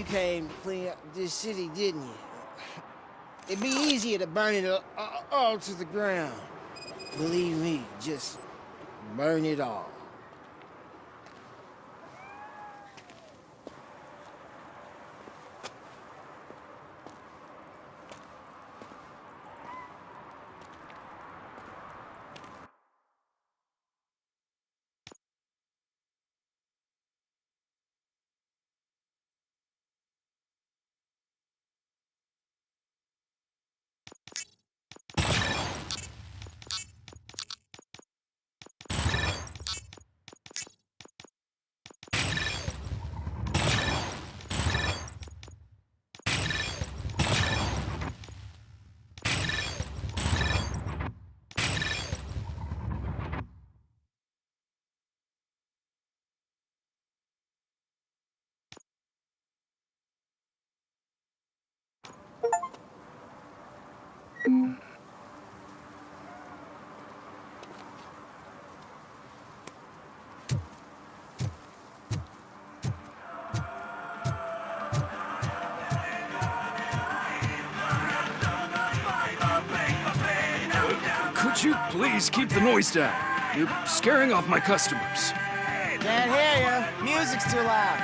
you came to clean up this city, didn't you? It'd be easier to burn it all to the ground. Believe me, just burn it all. Could you please keep the noise down? You're scaring off my customers. Can't hear you. Music's too loud.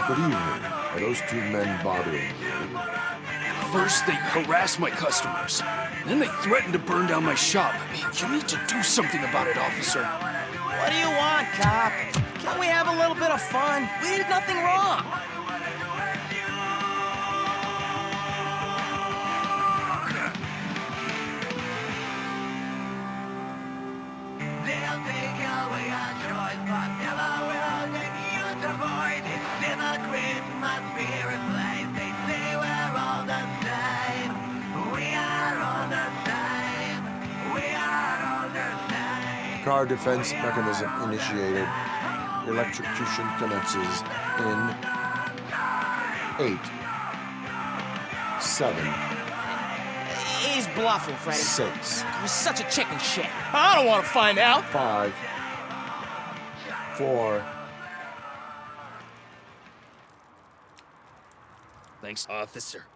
Good evening. Are those two men bothering you? First, they harass my customers. Then they threaten to burn down my shop. You need to do something about it, officer. What do you want, cop? Can't we have a little bit of fun? We did nothing wrong. Car defense mechanism initiated. Electrocution commences in 8, 7, He's bluffing, Freddy. 6, You're such a chicken shit. I don't want to find out. 5, 4. Thanks, officer.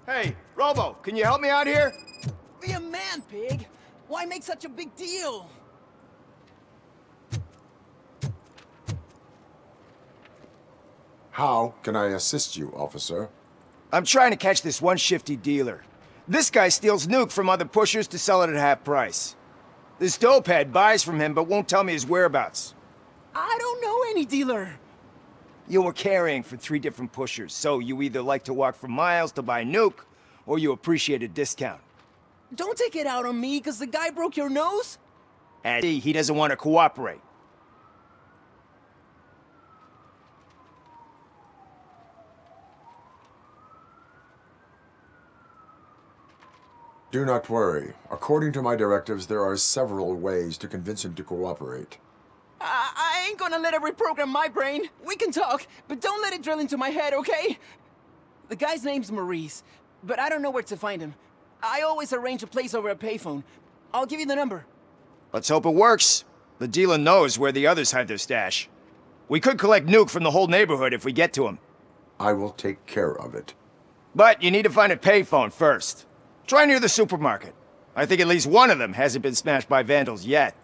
Hey, Robo, can you help me out here? Be a man, pig. Why make such a big deal? How can I assist you, officer? I'm trying to catch this one shifty dealer. This guy steals nuke from other pushers to sell it at half price. This dopehead buys from him but won't tell me his whereabouts. I don't know any dealer. You were carrying for 3 different pushers, so you either like to walk for miles to buy nuke, or you appreciate a discount. Don't take it out on me, because the guy broke your nose? And he doesn't want to cooperate. Do not worry. According to my directives, there are several ways to convince him to cooperate. I ain't gonna let it reprogram my brain. We can talk, but don't let it drill into my head, okay? The guy's name's Maurice, but I don't know where to find him. I always arrange a place over a payphone. I'll give you the number. Let's hope it works. The dealer knows where the others hide their stash. We could collect nuke from the whole neighborhood if we get to him. I will take care of it. But you need to find a payphone first. Try near the supermarket. I think at least one of them hasn't been smashed by vandals yet.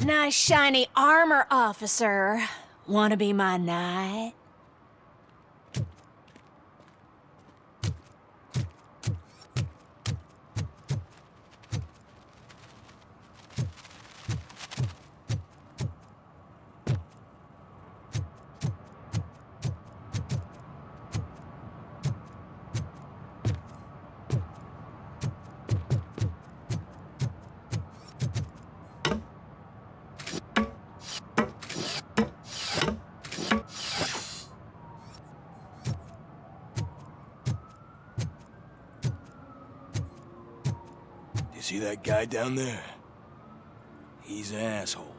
Nice shiny armor, officer. Wanna be my knight? See that guy down there? He's an asshole.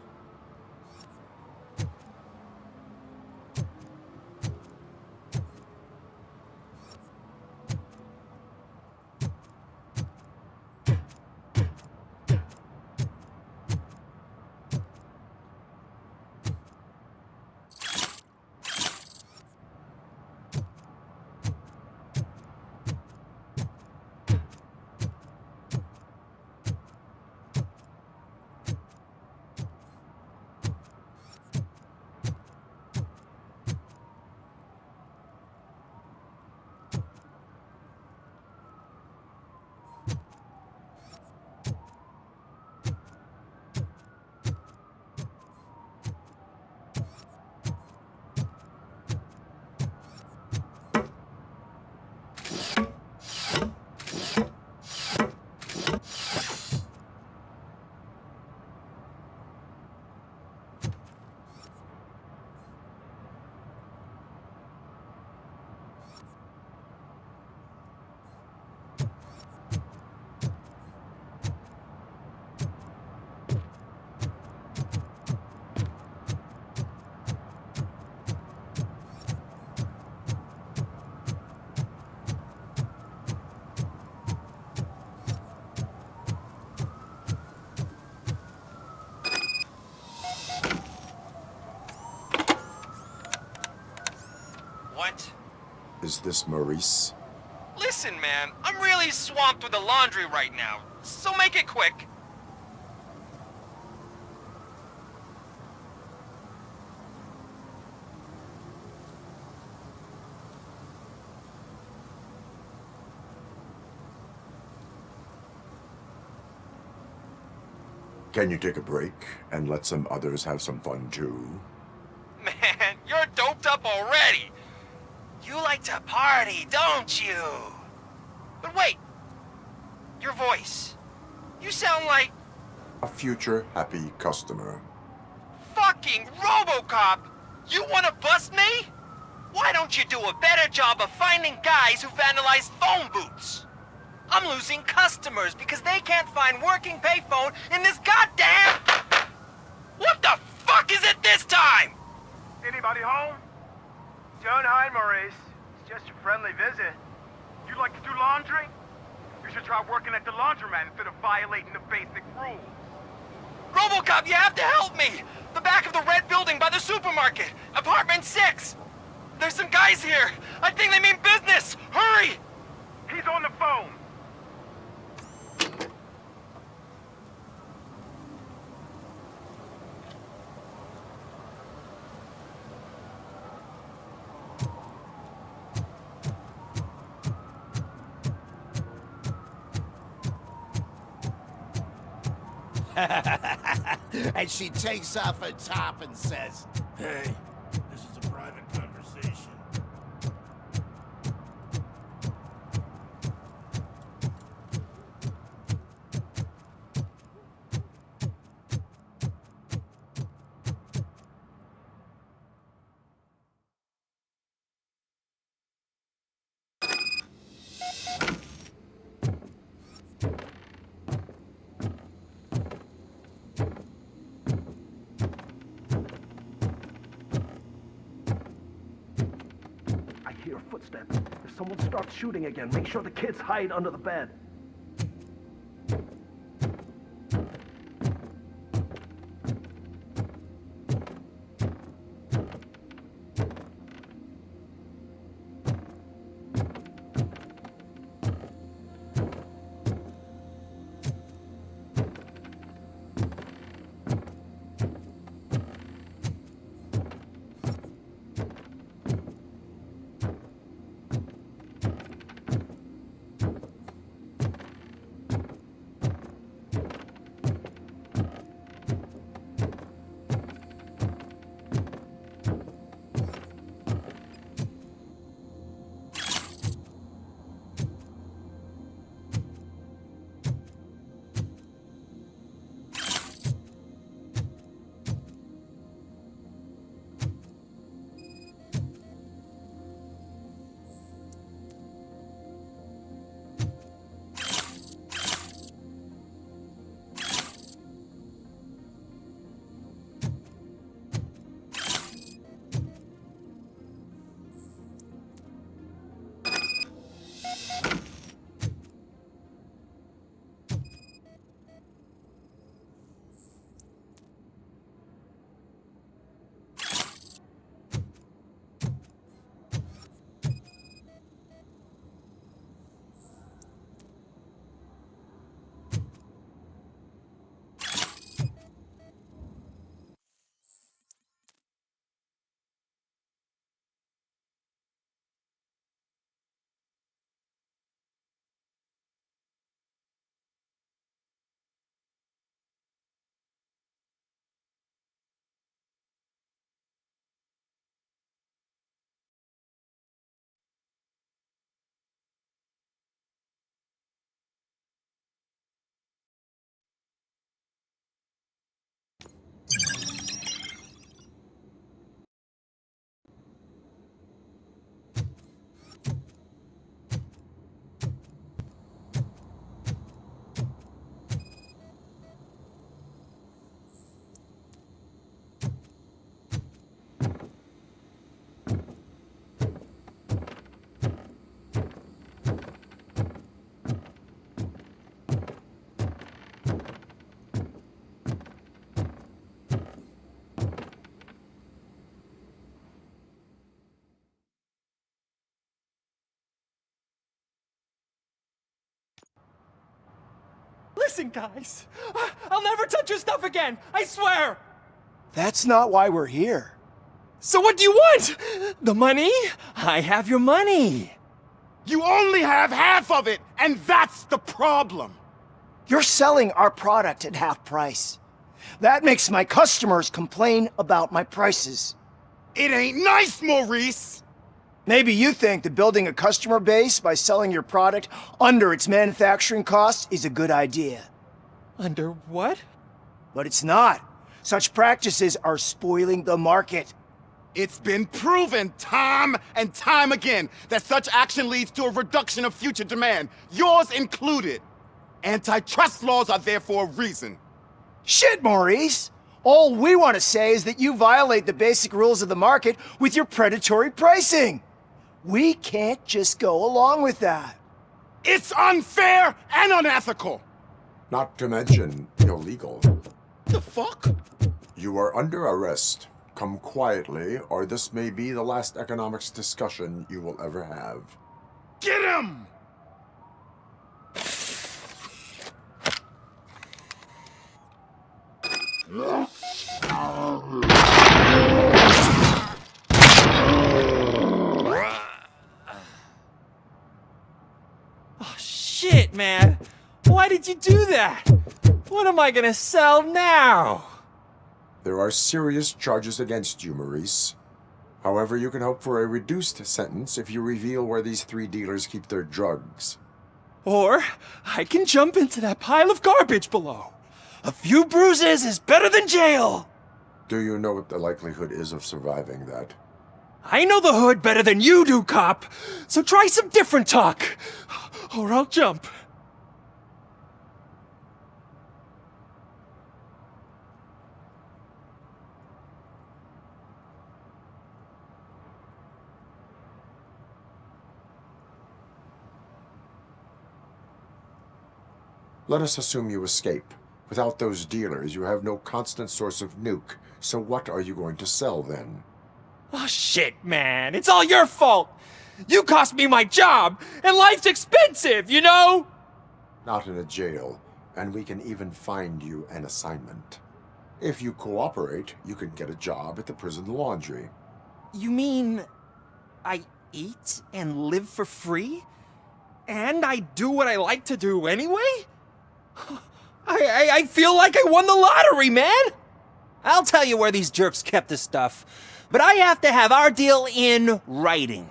What? Is this Maurice? Listen, man, I'm really swamped with the laundry right now, so make it quick. Can you take a break and let some others have some fun too? Man, you're doped up already. You like to party, don't you? But wait, your voice. You sound like A future happy customer. fucking RoboCop. You wanna bust me? Why don't you do a better job of finding guys who vandalize phone booths? I'm losing customers because they can't find working payphone in this goddamn... What the fuck is it this time? Anybody home? Don't hide, Maurice. It's just a friendly visit. You like to do laundry? You should try working at the laundromat instead of violating the basic rules. RoboCop, you have to help me! The back of the red building by the supermarket, apartment 6. There's some guys here. I think they mean business. Hurry! He's on the phone. And she takes off her top and says, Hey, this is a private conversation. I hear footsteps. If someone starts shooting again, make sure the kids hide under the bed. Listen, guys. I'll never touch your stuff again. I swear. That's not why we're here. So what do you want? The money? I have your money. You only have half of it, and that's the problem. You're selling our product at half price. That makes my customers complain about my prices. It ain't nice, Maurice. Maybe you think that building a customer base by selling your product under its manufacturing costs is a good idea. Under what? But it's not. Such practices are spoiling the market. It's been proven time and time again that such action leads to a reduction of future demand, yours included. Antitrust laws are there for a reason. Shit, Maurice! All we want to say is that you violate the basic rules of the market with your predatory pricing. We can't just go along with that. It's unfair and unethical. Not to mention illegal. The fuck? You are under arrest. Come quietly, or this may be the last economics discussion you will ever have. Get him! Oh, shit, man. Why did you do that? What am I gonna sell now? There are serious charges against you, Maurice. However, you can hope for a reduced sentence if you reveal where these 3 dealers keep their drugs. Or I can jump into that pile of garbage below. A few bruises is better than jail. Do you know what the likelihood is of surviving that? I know the hood better than you do, cop. So try some different talk, or I'll jump. Let us assume you escape. Without those dealers, you have no constant source of nuke. So what are you going to sell then? Oh, shit, man. It's all your fault. You cost me my job, and life's expensive, you know? Not in a jail, and we can even find you an assignment. If you cooperate, you can get a job at the prison laundry. You mean I eat and live for free? And I do what I like to do anyway? I feel like I won the lottery, man! I'll tell you where these jerks kept the stuff, but I have to have our deal in writing.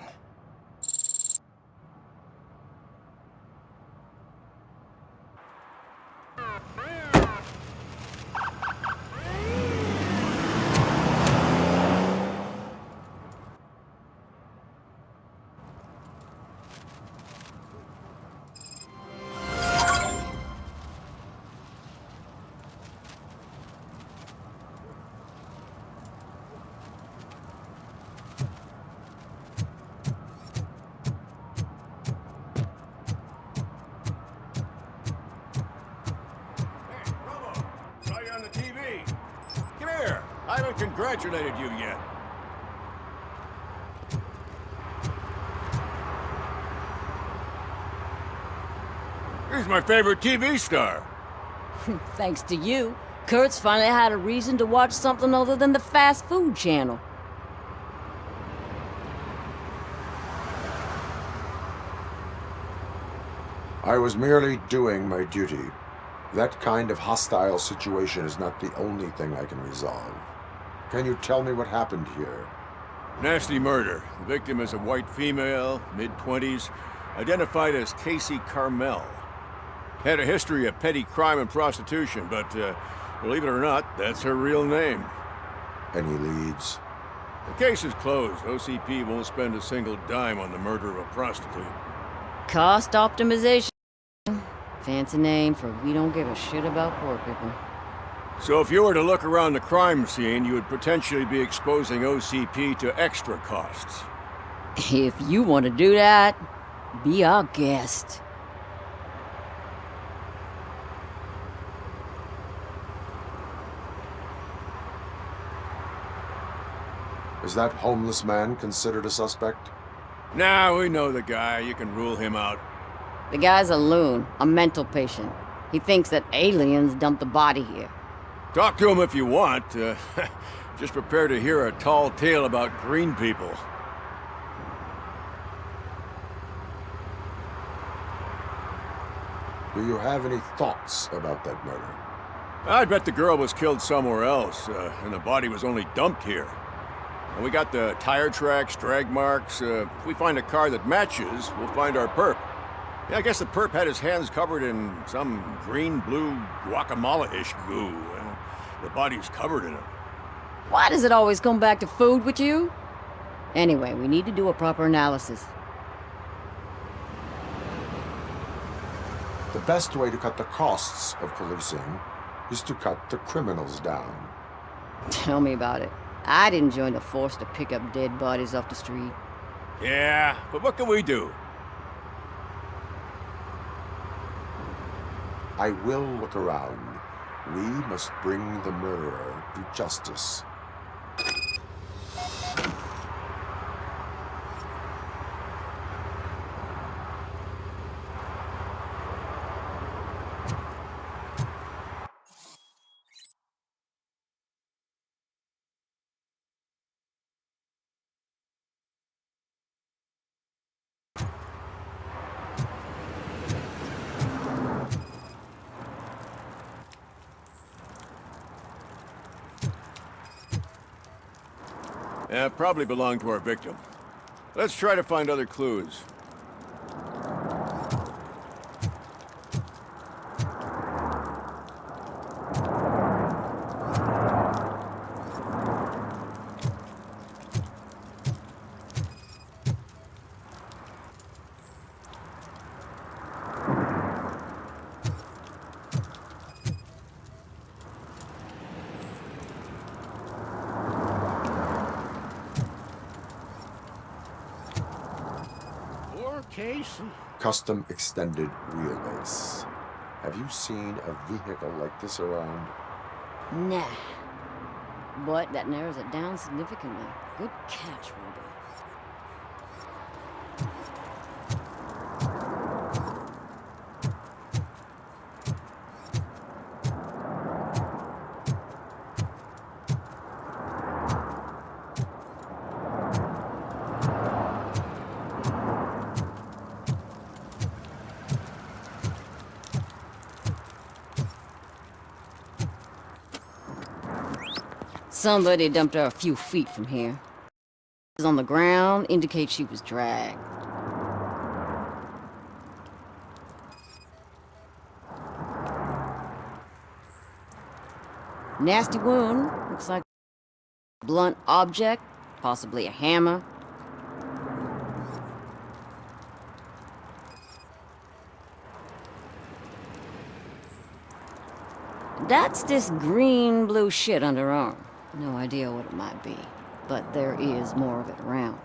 haven't congratulated you yet. He's my favorite TV star. Thanks to you, Kurt's finally had a reason to watch something other than the fast food channel. I was merely doing my duty. That kind of hostile situation is not the only thing I can resolve. Can you tell me what happened here? Nasty murder. The victim is a white female, mid-20s, identified as Casey Carmel. Had a history of petty crime and prostitution, but believe it or not, that's her real name. Any leads? The case is closed. OCP won't spend a single dime on the murder of a prostitute. Cost optimization. Fancy name for we don't give a shit about poor people. So if you were to look around the crime scene, you would potentially be exposing OCP to extra costs. If you want to do that, be our guest. Is that homeless man considered a suspect? Nah, we know the guy. You can rule him out. The guy's a loon, a mental patient. He thinks that aliens dumped the body here. Talk to him if you want. Just prepare to hear a tall tale about green people. Do you have any thoughts about that murder? I'd bet the girl was killed somewhere else, and the body was only dumped here. And we got the tire tracks, drag marks. If we find a car that matches, we'll find our perp. Yeah, I guess the perp had his hands covered in some green-blue guacamole-ish goo. The body's covered in it. Why does it always come back to food with you? Anyway, we need to do a proper analysis. The best way to cut the costs of policing is to cut the criminals down. Tell me about it. I didn't join the force to pick up dead bodies off the street. Yeah, but what can we do? I will look around. We must bring the murderer to justice. Yeah, probably belonged to our victim. Let's try to find other clues. Custom extended wheelbase. Have you seen a vehicle like this around? Nah. But that narrows it down significantly. Good catch, Robo. Somebody dumped her a few feet from here. On the ground indicates she was dragged. Nasty wound. Looks like a blunt object, possibly a hammer. That's this green-blue shit under her arm. No idea what it might be, but there is more of it around.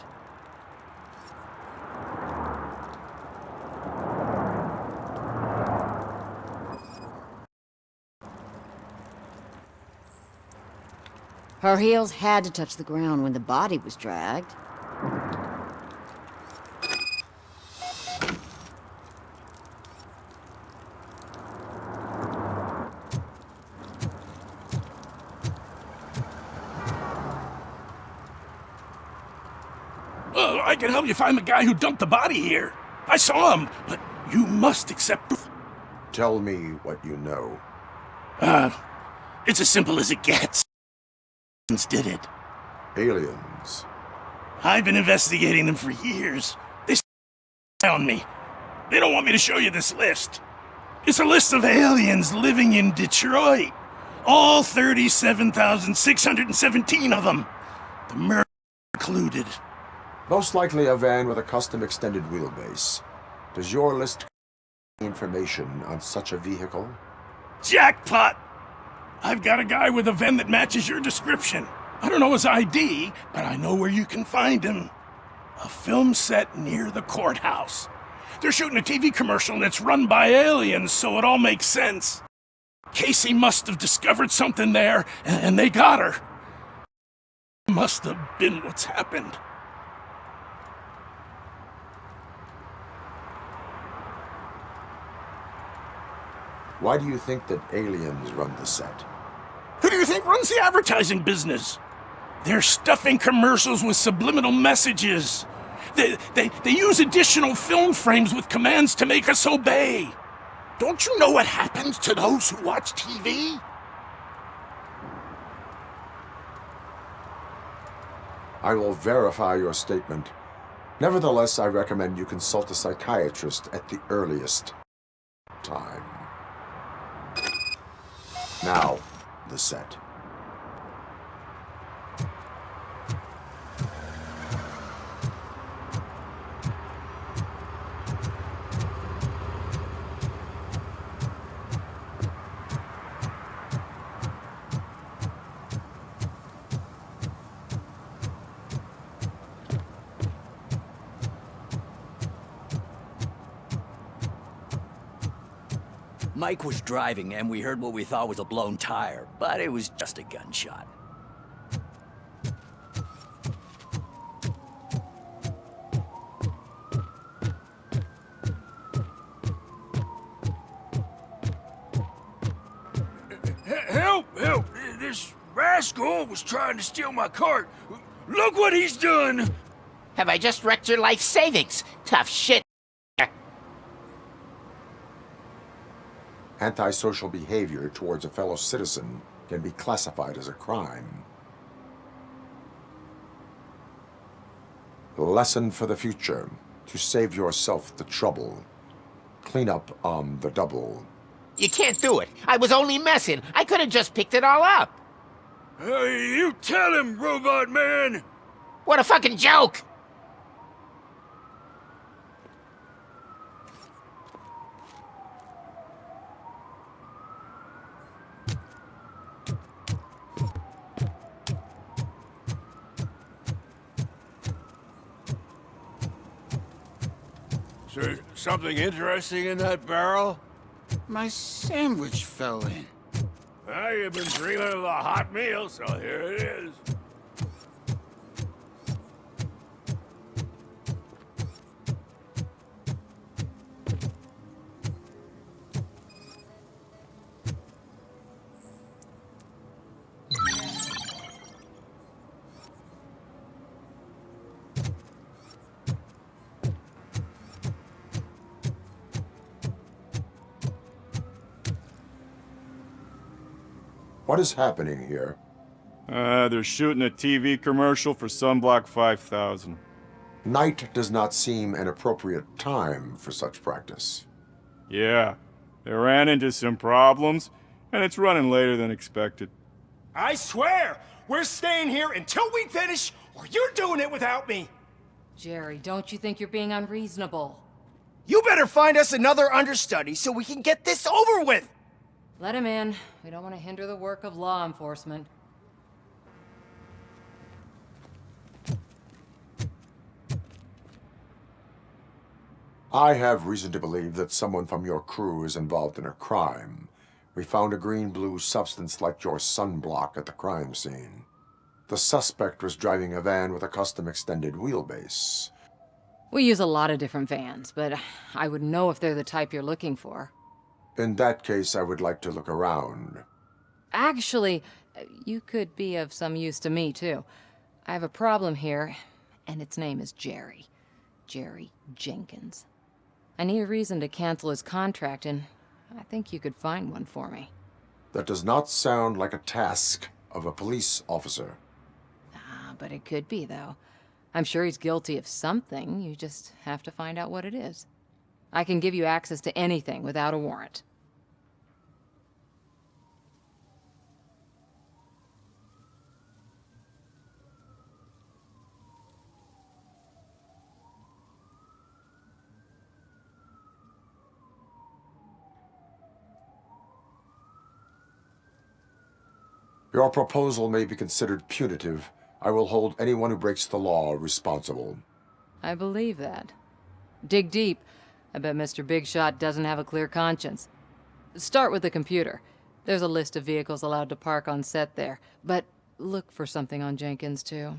Her heels had to touch the ground when the body was dragged. I can help you find the guy who dumped the body here. I saw him, but you must accept... Tell me what you know. It's as simple as it gets. Did it. Aliens. I've been investigating them for years. They found me. They don't want me to show you this list. It's a list of aliens living in Detroit. All 37,617 of them. The murder included. Most likely a van with a custom extended wheelbase. Does your list contain information on such a vehicle? Jackpot! I've got a guy with a VIN that matches your description. I don't know his ID, but I know where you can find him. A film set near the courthouse. They're shooting a TV commercial and it's run by aliens, so it all makes sense. Casey must have discovered something there, and they got her. Must have been what's happened. Why do you think that aliens run the set? Who do you think runs the advertising business? They're stuffing commercials with subliminal messages. They use additional film frames with commands to make us obey. Don't you know what happens to those who watch TV? I will verify your statement. Nevertheless, I recommend you consult a psychiatrist at the earliest time. Now, the set. Mike was driving, and we heard what we thought was a blown tire, but it was just a gunshot. Help! Help! This rascal was trying to steal my cart. Look what he's done! Have I just wrecked your life savings? Tough shit. Antisocial behavior towards a fellow citizen can be classified as a crime. Lesson for the future. To save yourself the trouble. Clean up on the double. You can't do it. I was only messing. I could have just picked it all up. Hey, you tell him, Robot Man! What a fucking joke! Is there something interesting in that barrel? My sandwich fell in. Well, you've been dreaming of a hot meal, so here it is. What is happening here? They're shooting a TV commercial for Sunblock 5000. Night does not seem an appropriate time for such practice. Yeah, they ran into some problems, and it's running later than expected. I swear, we're staying here until we finish, or you're doing it without me. Jerry, don't you think you're being unreasonable? You better find us another understudy so we can get this over with. Let him in. We don't want to hinder the work of law enforcement. I have reason to believe that someone from your crew is involved in a crime. We found a green-blue substance like your sunblock at the crime scene. The suspect was driving a van with a custom extended wheelbase. We use a lot of different vans, but I wouldn't know if they're the type you're looking for. In that case, I would like to look around. Actually, you could be of some use to me, too. I have a problem here, and its name is Jerry. Jerry Jenkins. I need a reason to cancel his contract, and I think you could find one for me. That does not sound like a task of a police officer. But it could be, though. I'm sure he's guilty of something. You just have to find out what it is. I can give you access to anything without a warrant. Your proposal may be considered punitive. I will hold anyone who breaks the law responsible. I believe that. Dig deep. I bet Mr. Big Shot doesn't have a clear conscience. Start with the computer. There's a list of vehicles allowed to park on set there, but look for something on Jenkins, too.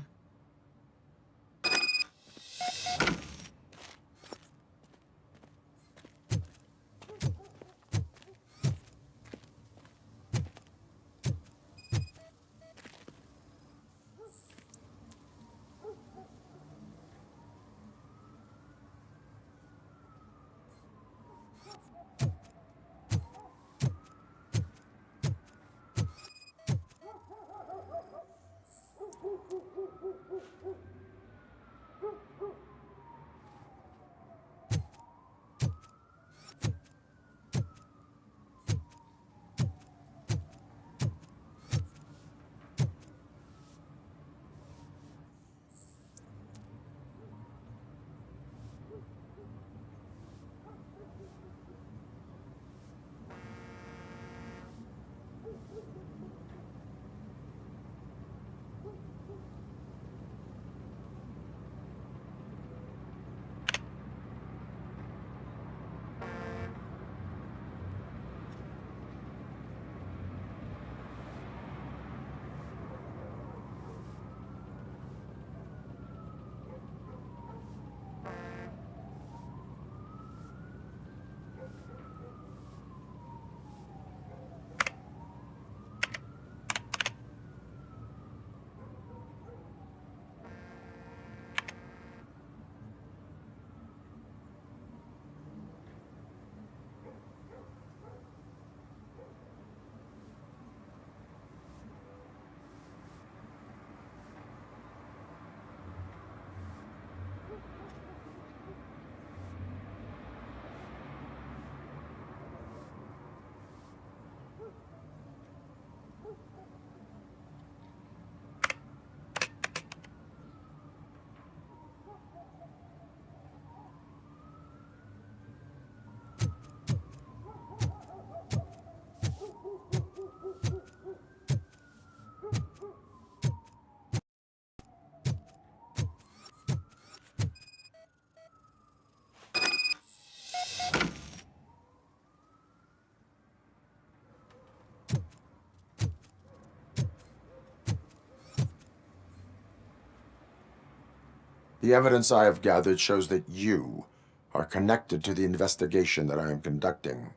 The evidence I have gathered shows that you are connected to the investigation that I am conducting.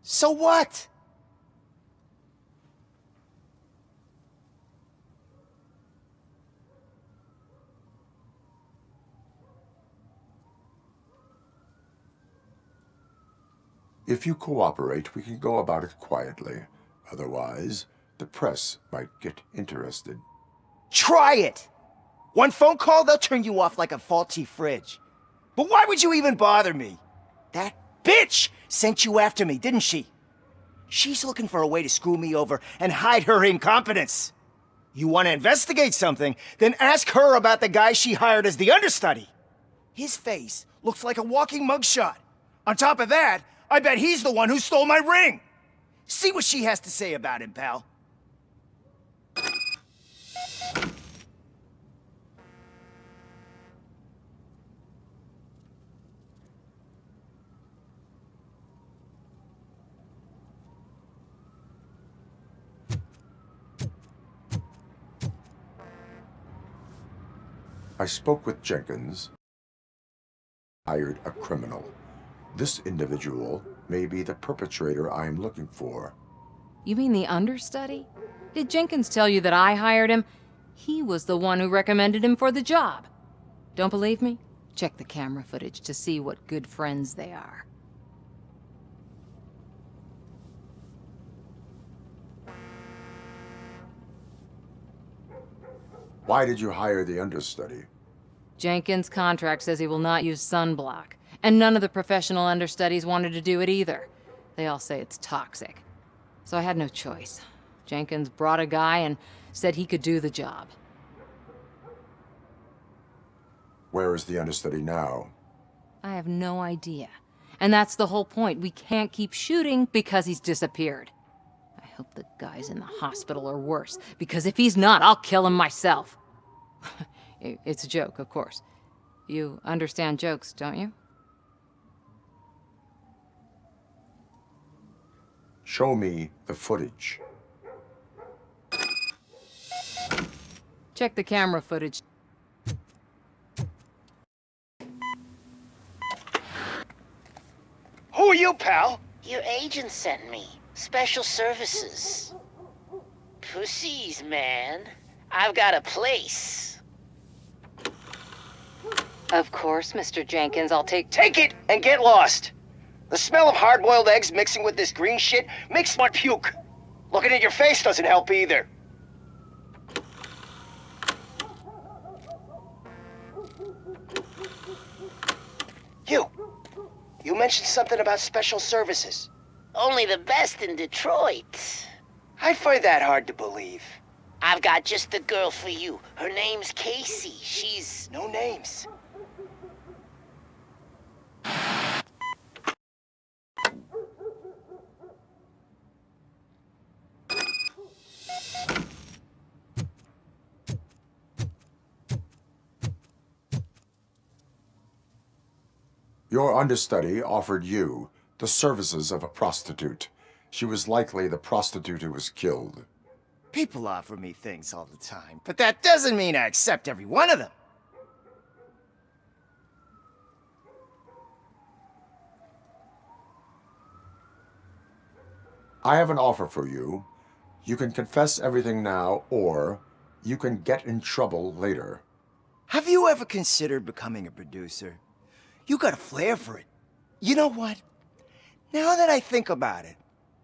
So what? If you cooperate, we can go about it quietly. Otherwise, the press might get interested. Try it! One phone call, they'll turn you off like a faulty fridge. But why would you even bother me? That bitch sent you after me, didn't she? She's looking for a way to screw me over and hide her incompetence. You want to investigate something, then ask her about the guy she hired as the understudy. His face looks like a walking mugshot. On top of that, I bet he's the one who stole my ring. See what she has to say about him, pal. spoke with Jenkins, hired a criminal. This individual may be the perpetrator I am looking for. You mean the understudy? Did Jenkins tell you that I hired him? He was the one who recommended him for the job. Don't believe me? Check the camera footage to see what good friends they are. Why did you hire the understudy? Jenkins' contract says he will not use sunblock, and none of the professional understudies wanted to do it either. They all say it's toxic. So I had no choice. Jenkins brought a guy and said he could do the job. Where is the understudy now? I have no idea. And that's the whole point. We can't keep shooting because he's disappeared. I hope the guy's in the hospital or worse, because if he's not, I'll kill him myself. It's a joke, of course. You understand jokes, don't you? Show me the footage. Check the camera footage. Who are you, pal? Your agent sent me. Special services. Pussies, man. I've got a place. Of course, Mr. Jenkins, I'll take Take it and get lost. The smell of hard-boiled eggs mixing with this green shit makes me want to puke. Looking at your face doesn't help either. You mentioned something about special services. Only the best in Detroit. I find that hard to believe. I've got just the girl for you. Her name's Casey. She's... No names. Your understudy offered you the services of a prostitute. She was likely the prostitute who was killed. People offer me things all the time, but that doesn't mean I accept every one of them. I have an offer for you. You can confess everything now, or you can get in trouble later. Have you ever considered becoming a producer? You got a flair for it. You know what? Now that I think about it,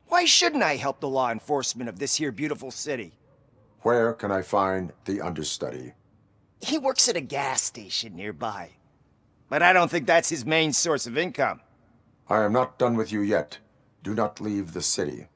why shouldn't I help the law enforcement of this here beautiful city? Where can I find the understudy? He works at a gas station nearby. But I don't think that's his main source of income. I am not done with you yet. Do not leave the city.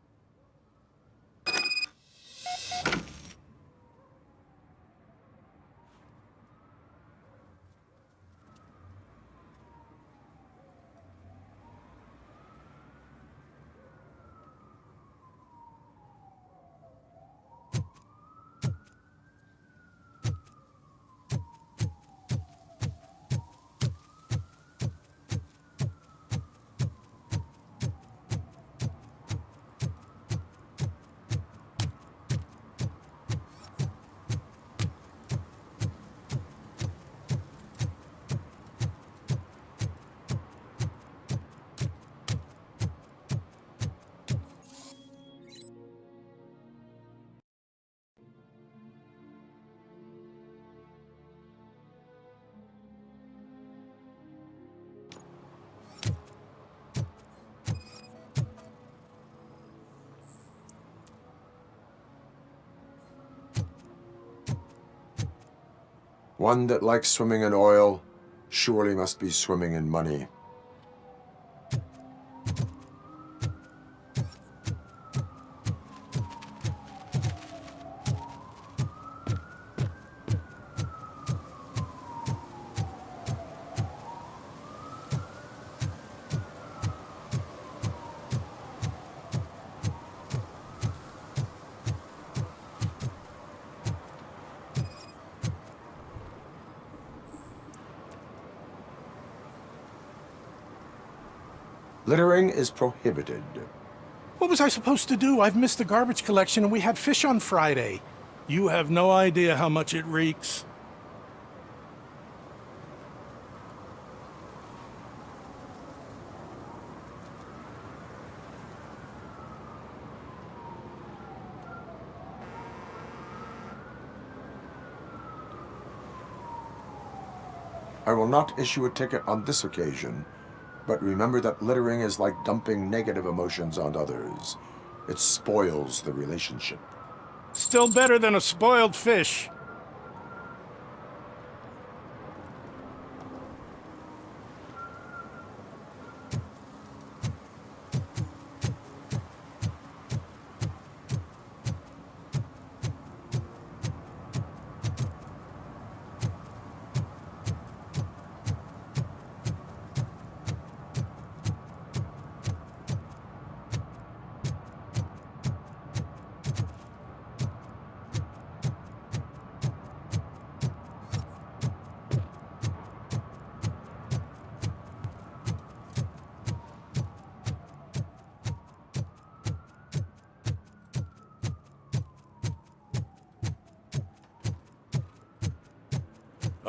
One that likes swimming in oil surely must be swimming in money. Littering is prohibited. What was I supposed to do? I've missed the garbage collection and we had fish on Friday. You have no idea how much it reeks. I will not issue a ticket on this occasion, but remember that littering is like dumping negative emotions on others. It spoils the relationship. Still better than a spoiled fish.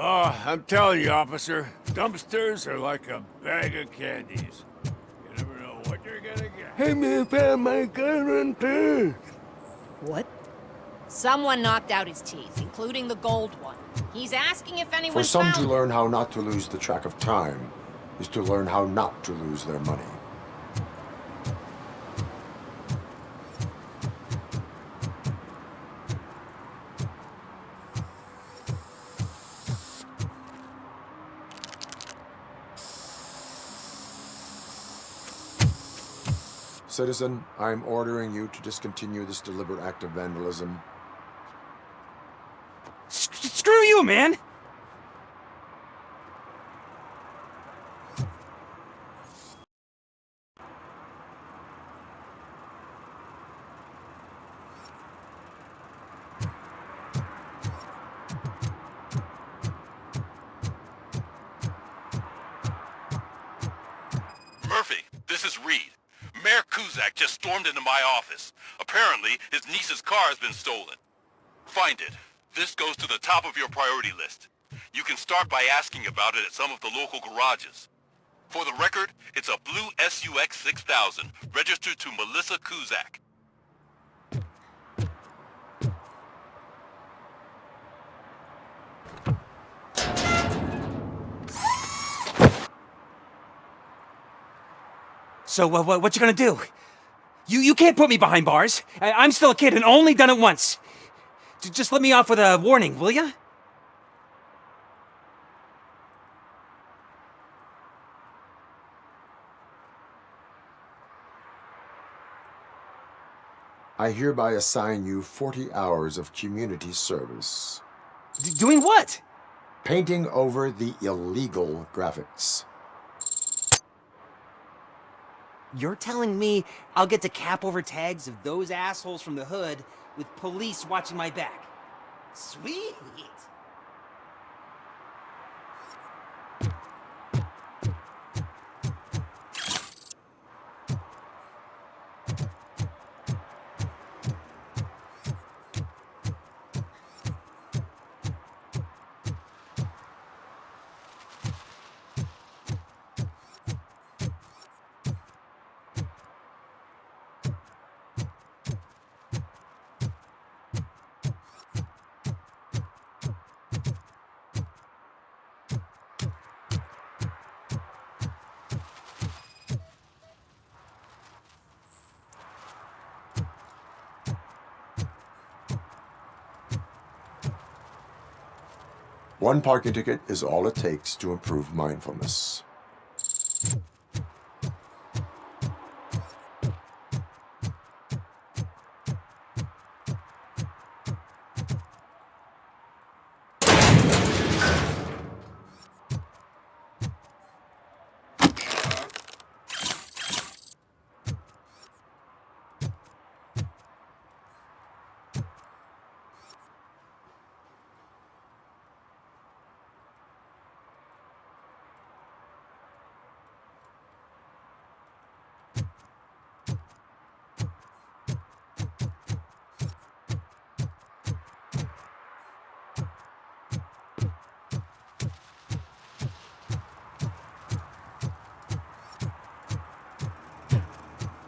Oh, I'm telling you, officer, dumpsters are like a bag of candies. You never know what you're gonna get. Hey, me found my gun and purse. What? Someone knocked out his teeth, including the gold one. He's asking if anyone For some, found to them. learn how not to lose the track of time is to learn how not to lose their money. Citizen, I'm ordering you to discontinue this deliberate act of vandalism. Screw you, man! Murphy, this is Reed. Mayor Kuzak just stormed into my office. Apparently, his niece's car has been stolen. Find it. This goes to the top of your priority list. You can start by asking about it at some of the local garages. For the record, it's a blue SUX 6000, registered to Melissa Kuzak. So, what you gonna do? You can't put me behind bars. I'm still a kid and only done it once. Just let me off with a warning, will ya? I hereby assign you 40 hours of community service. Doing what? Painting over the illegal graphics. You're telling me I'll get to cap over tags of those assholes from the hood with police watching my back? Sweet! One parking ticket is all it takes to improve mindfulness.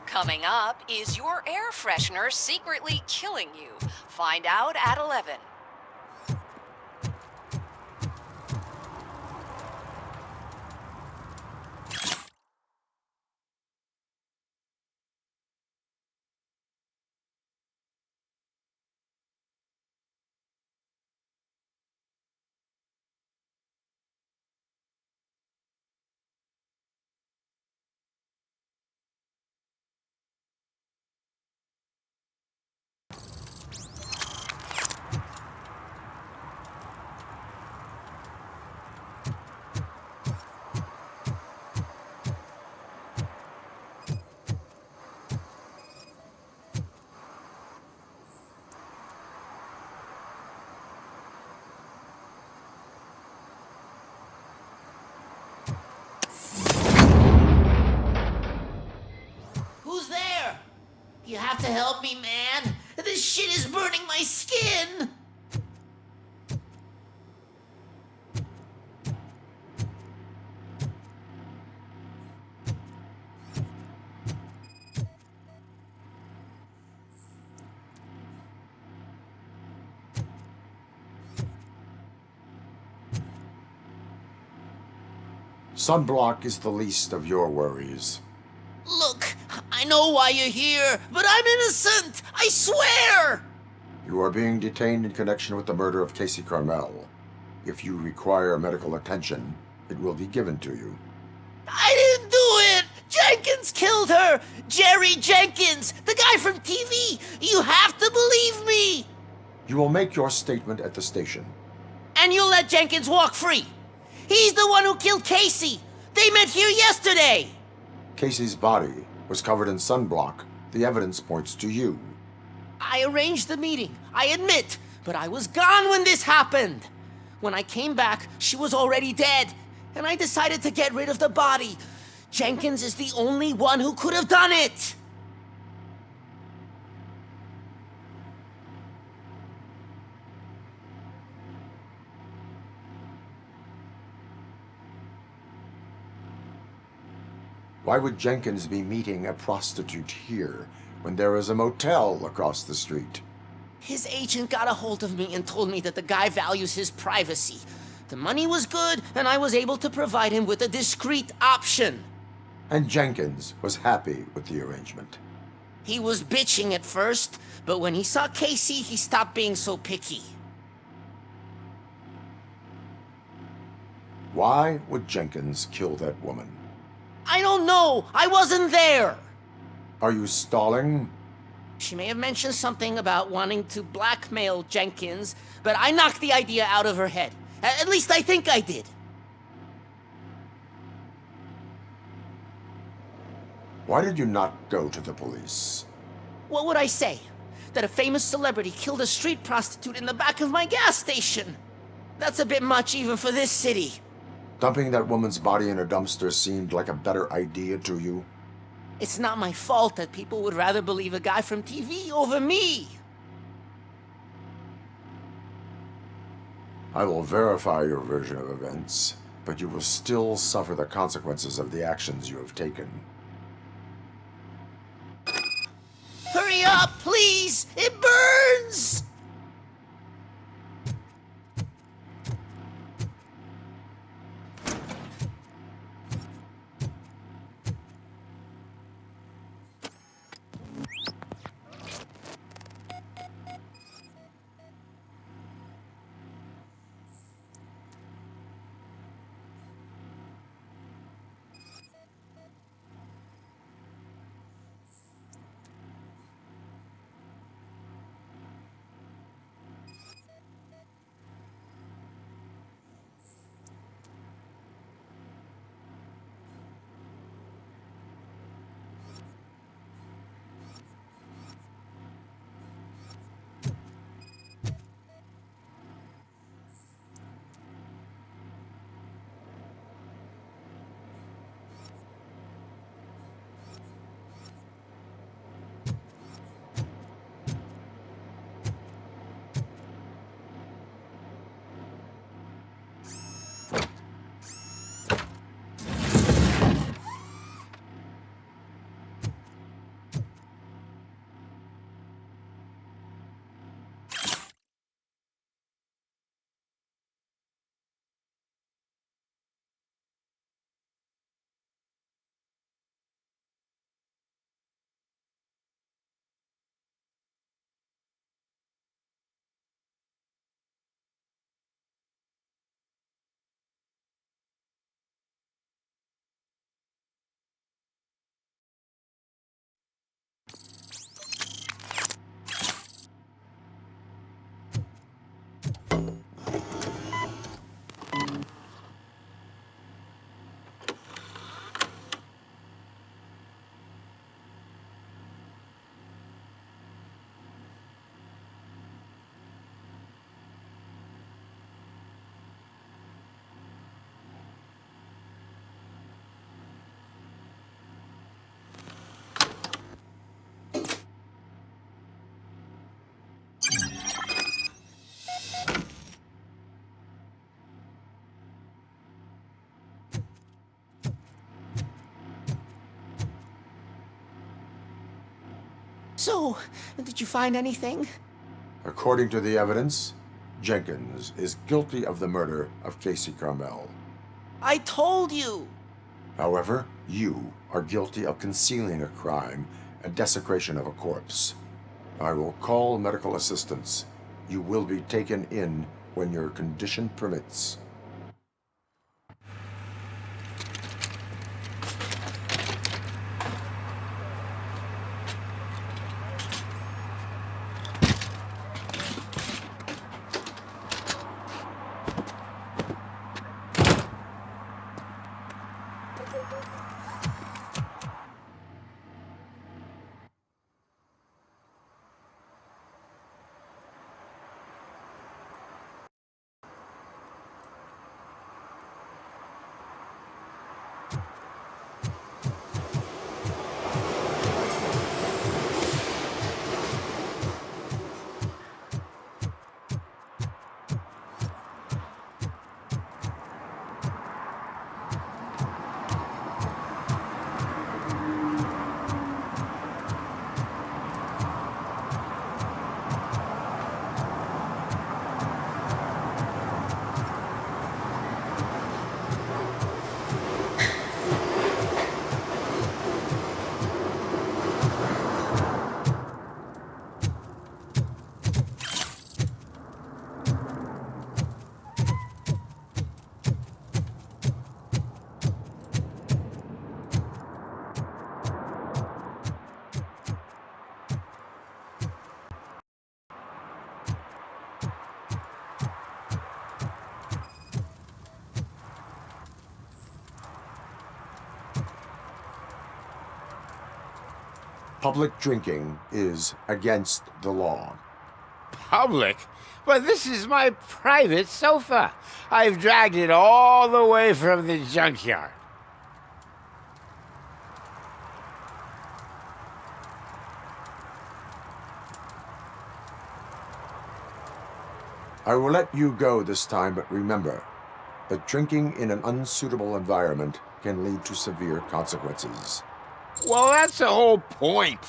Coming up, is your air freshener secretly killing you? Find out at 11. You have to help me, man. This shit is burning my skin. Sunblock is the least of your worries. Look, I know why you're here, but I'm innocent! I swear! You are being detained in connection with the murder of Casey Carmel. If you require medical attention, it will be given to you. I didn't do it! Jenkins killed her! Jerry Jenkins, the guy from TV! You have to believe me! You will make your statement at the station. And you'll let Jenkins walk free! He's the one who killed Casey! They met here yesterday! Casey's body was covered in sunblock. The evidence points to you. I arranged the meeting, I admit, but I was gone when this happened. When I came back, she was already dead, and I decided to get rid of the body. Jenkins is the only one who could have done it! Why would Jenkins be meeting a prostitute here when there is a motel across the street? His agent got a hold of me and told me that the guy values his privacy. The money was good, and I was able to provide him with a discreet option. And Jenkins was happy with the arrangement. He was bitching at first, but when he saw Casey, he stopped being so picky. Why would Jenkins kill that woman? I don't know! I wasn't there! Are you stalling? She may have mentioned something about wanting to blackmail Jenkins, but I knocked the idea out of her head. At least I think I did. Why did you not go to the police? What would I say? That a famous celebrity killed a street prostitute in the back of my gas station? That's a bit much even for this city. Dumping that woman's body in a dumpster seemed like a better idea to you? It's not my fault that people would rather believe a guy from TV over me. I will verify your version of events, but you will still suffer the consequences of the actions you have taken. Hurry up, please! It burns! So, did you find anything? According to the evidence, Jenkins is guilty of the murder of Casey Carmel. I told you! However, you are guilty of concealing a crime and desecration of a corpse. I will call medical assistance. You will be taken in when your condition permits. Public drinking is against the law. Public? But this is my private sofa. I've dragged it all the way from the junkyard. I will let you go this time, but remember that drinking in an unsuitable environment can lead to severe consequences. Well, that's the whole point.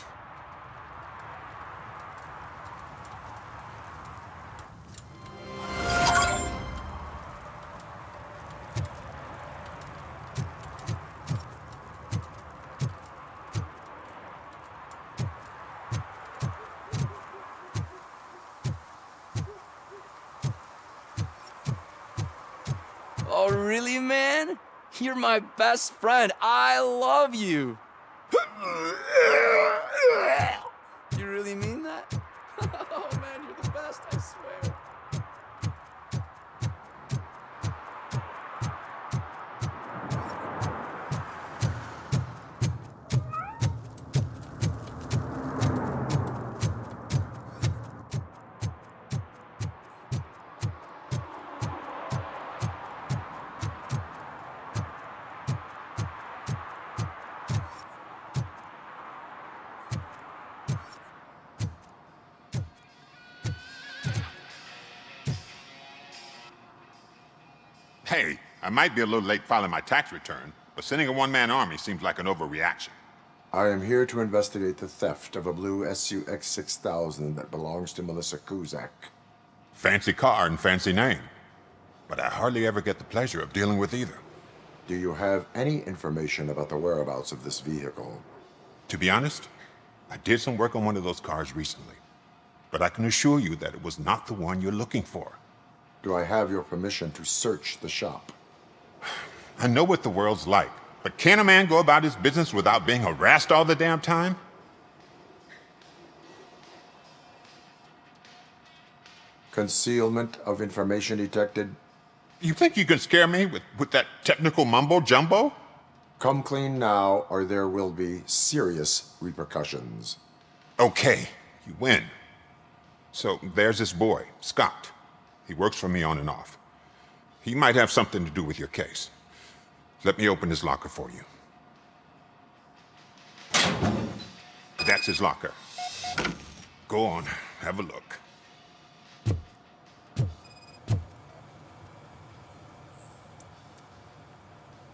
Oh, really, man? You're my best friend. I love you. You really mean that? Oh, man, you're the best, I swear. Hey, I might be a little late filing my tax return, but sending a one-man army seems like an overreaction. I am here to investigate the theft of a blue SUX 6000 that belongs to Melissa Kuzak. Fancy car and fancy name. But I hardly ever get the pleasure of dealing with either. Do you have any information about the whereabouts of this vehicle? To be honest, I did some work on one of those cars recently. But I can assure you that it was not the one you're looking for. Do I have your permission to search the shop? I know what the world's like, but can a man go about his business without being harassed all the damn time? Concealment of information detected. You think you can scare me with that technical mumbo-jumbo? Come clean now, or there will be serious repercussions. Okay, you win. So there's this boy, Scott. He works for me on and off. He might have something to do with your case. Let me open his locker for you. That's his locker. Go on, have a look.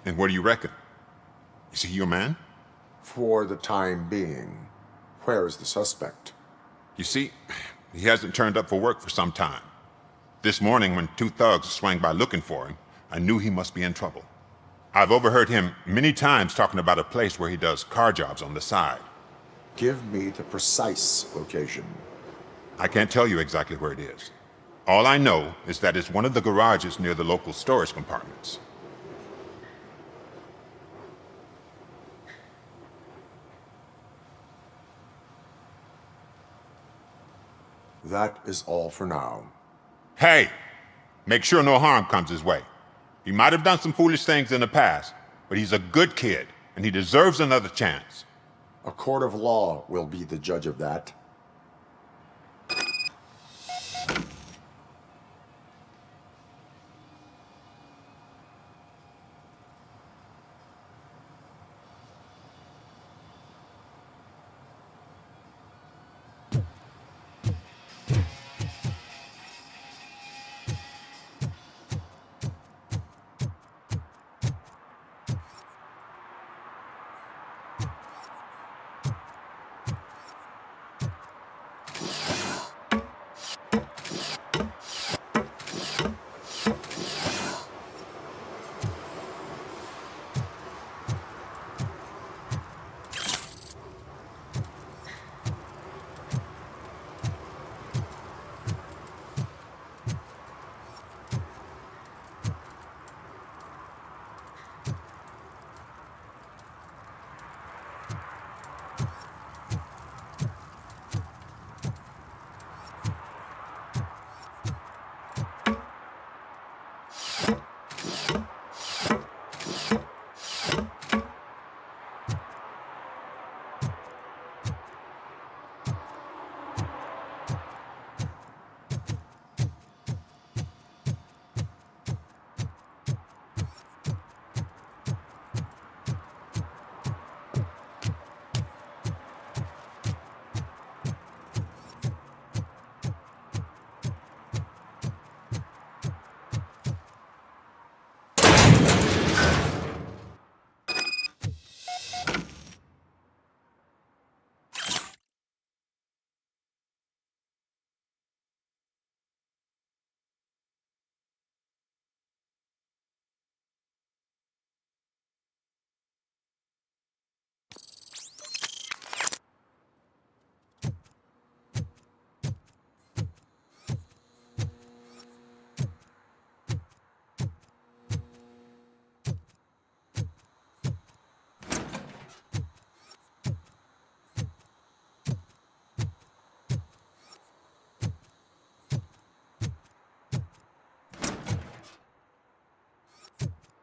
And what do you reckon? Is he your man? For the time being. Where is the suspect? You see, he hasn't turned up for work for some time. This morning, when two thugs swang by looking for him, I knew he must be in trouble. I've overheard him many times talking about a place where he does car jobs on the side. Give me the precise location. I can't tell you exactly where it is. All I know is that it's one of the garages near the local storage compartments. That is all for now. Hey! Make sure no harm comes his way. He might have done some foolish things in the past, but he's a good kid, and he deserves another chance. A court of law will be the judge of that.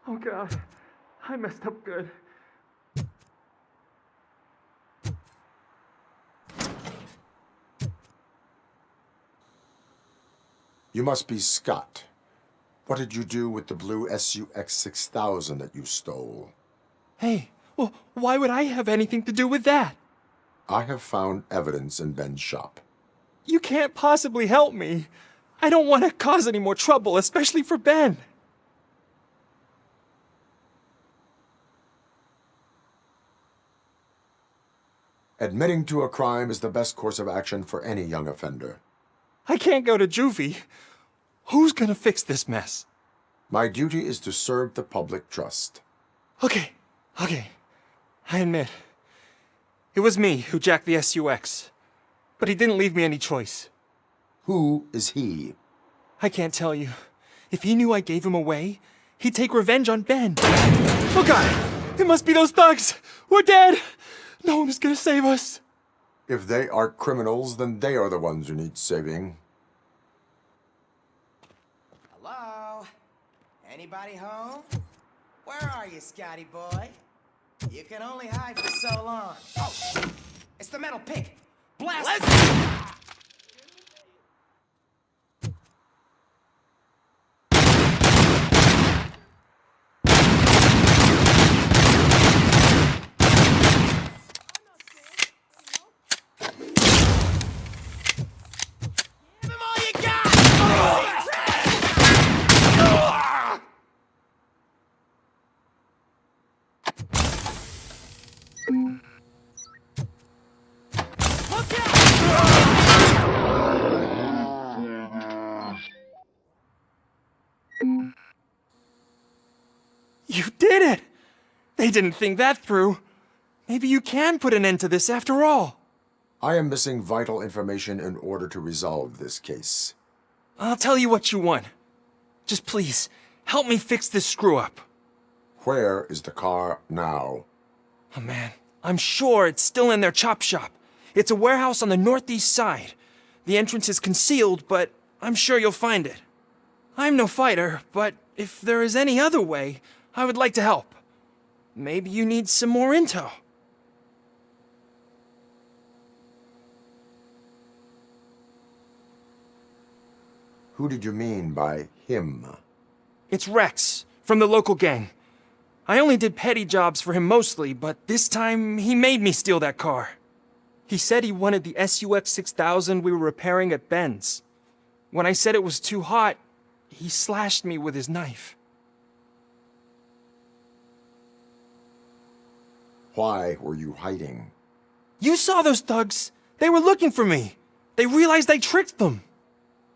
Oh God, I messed up good. You must be Scott. What did you do with the blue SUX 6000 that you stole? Hey, well, why would I have anything to do with that? I have found evidence in Ben's shop. You can't possibly help me. I don't want to cause any more trouble, especially for Ben. Admitting to a crime is the best course of action for any young offender. I can't go to juvie. Who's gonna fix this mess? My duty is to serve the public trust. Okay. I admit. It was me who jacked the SUX. But he didn't leave me any choice. Who is he? I can't tell you. If he knew I gave him away, he'd take revenge on Ben. Oh God! It must be those thugs! We're dead! No one is gonna save us. If they are criminals, then they are the ones who need saving. Hello? Anybody home? Where are you, Scotty boy? You can only hide for so long. Oh, it's the metal pig. Blast! They didn't think that through. Maybe you can put an end to this after all. I am missing vital information in order to resolve this case. I'll tell you what you want. Just please, help me fix this screw-up. Where is the car now? Oh man, I'm sure it's still in their chop shop. It's a warehouse on the northeast side. The entrance is concealed, but I'm sure you'll find it. I'm no fighter, but if there is any other way, I would like to help. Maybe you need some more intel. Who did you mean by him? It's Rex, from the local gang. I only did petty jobs for him mostly, but this time he made me steal that car. He said he wanted the SUX 6000 we were repairing at Ben's. When I said it was too hot, he slashed me with his knife. Why were you hiding? You saw those thugs. They were looking for me. They realized I tricked them.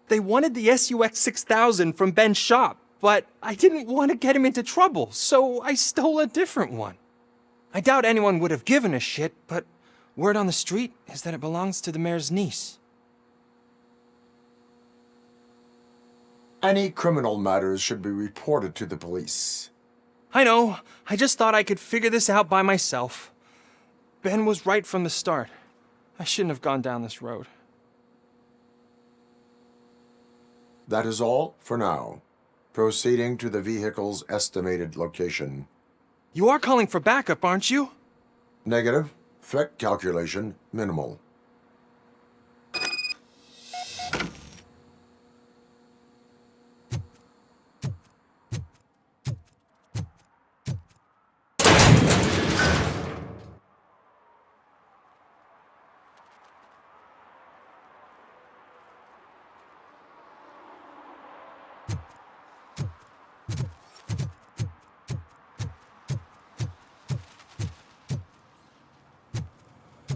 They wanted the SUX 6000 from Ben's shop, but I didn't want to get him into trouble, so I stole a different one. I doubt anyone would have given a shit, but word on the street is that it belongs to the mayor's niece. Any criminal matters should be reported to the police. I know. I just thought I could figure this out by myself. Ben was right from the start. I shouldn't have gone down this road. That is all for now. Proceeding to the vehicle's estimated location. You are calling for backup, aren't you? Negative. Threat calculation minimal.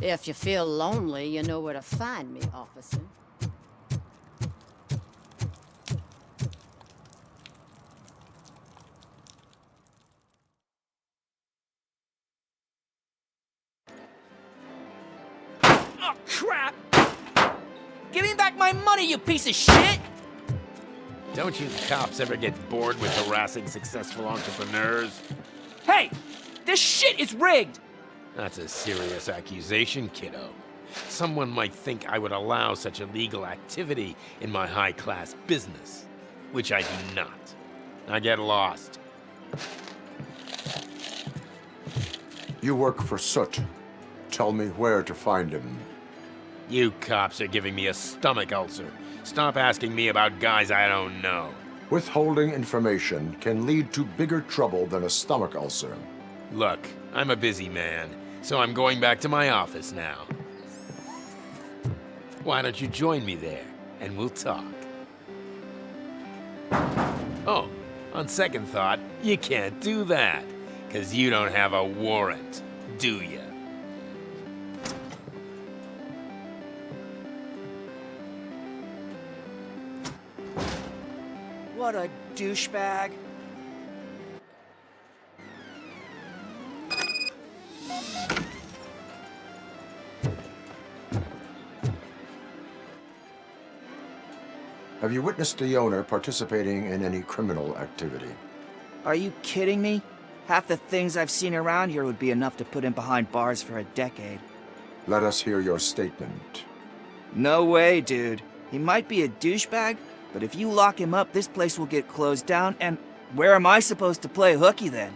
If you feel lonely, you know where to find me, officer. Oh, crap! Give me back my money, you piece of shit! Don't you cops ever get bored with harassing successful entrepreneurs? Hey! This shit is rigged! That's a serious accusation, kiddo. Someone might think I would allow such illegal activity in my high-class business, which I do not. I get lost. You work for Soot. Tell me where to find him. You cops are giving me a stomach ulcer. Stop asking me about guys I don't know. Withholding information can lead to bigger trouble than a stomach ulcer. Look, I'm a busy man, so I'm going back to my office now. Why don't you join me there, and we'll talk. Oh, on second thought, you can't do that, 'cause you don't have a warrant, do ya? What a douchebag. Have you witnessed the owner participating in any criminal activity? Are you kidding me? Half the things I've seen around here would be enough to put him behind bars for a decade. Let us hear your statement. No way, dude. He might be a douchebag, but if you lock him up, this place will get closed down, and where am I supposed to play hooky then?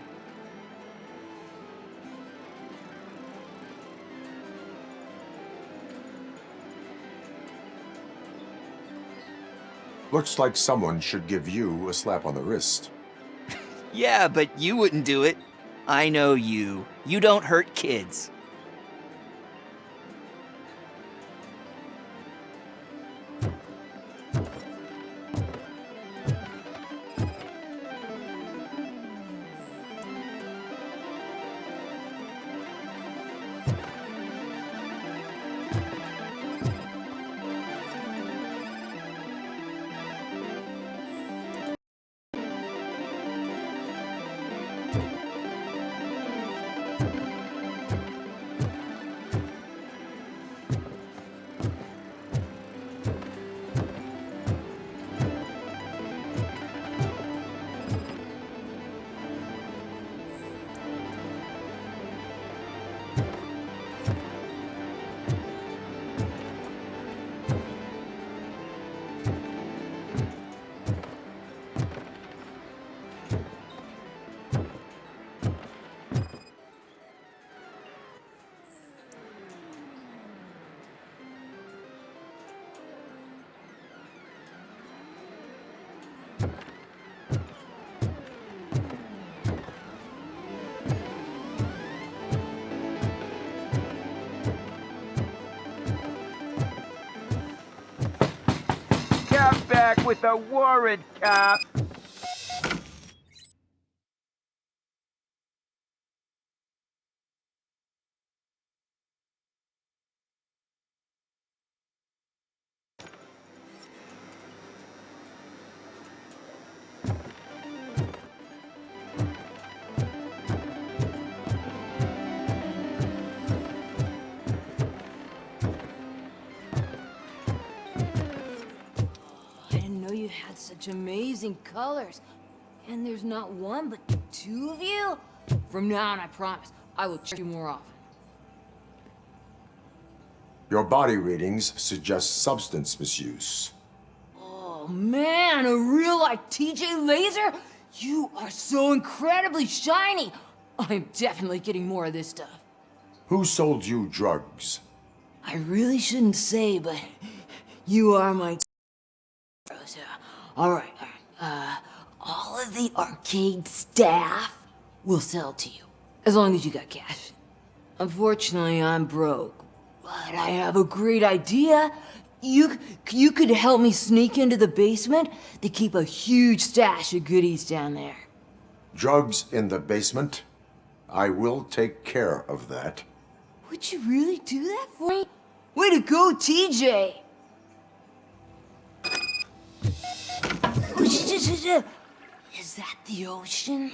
Looks like someone should give you a slap on the wrist. Yeah, but you wouldn't do it. I know you. You don't hurt kids. back with a warrant, cop. You had such amazing colors. And there's not one, but two of you? From now on, I promise, I will check you more often. Your body readings suggest substance misuse. Oh man, a real like TJ Laser? You are so incredibly shiny. I'm definitely getting more of this stuff. Who sold you drugs? I really shouldn't say, but you are my all right. All of the arcade staff will sell to you, as long as you got cash. Unfortunately, I'm broke, but I have a great idea. You could help me sneak into the basement. They keep a huge stash of goodies down there. Drugs in the basement? I will take care of that. Would you really do that for me? Way to go, TJ! Is that the ocean?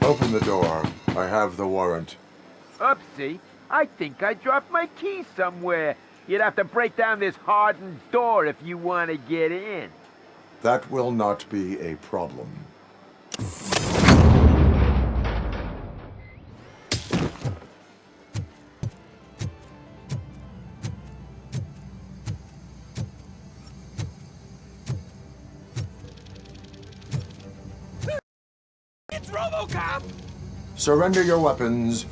Open the door. I have the warrant. Oopsie, I think I dropped my key somewhere. You'd have to break down this hardened door if you want to get in. That will not be a problem. It's RoboCop! Surrender your weapons.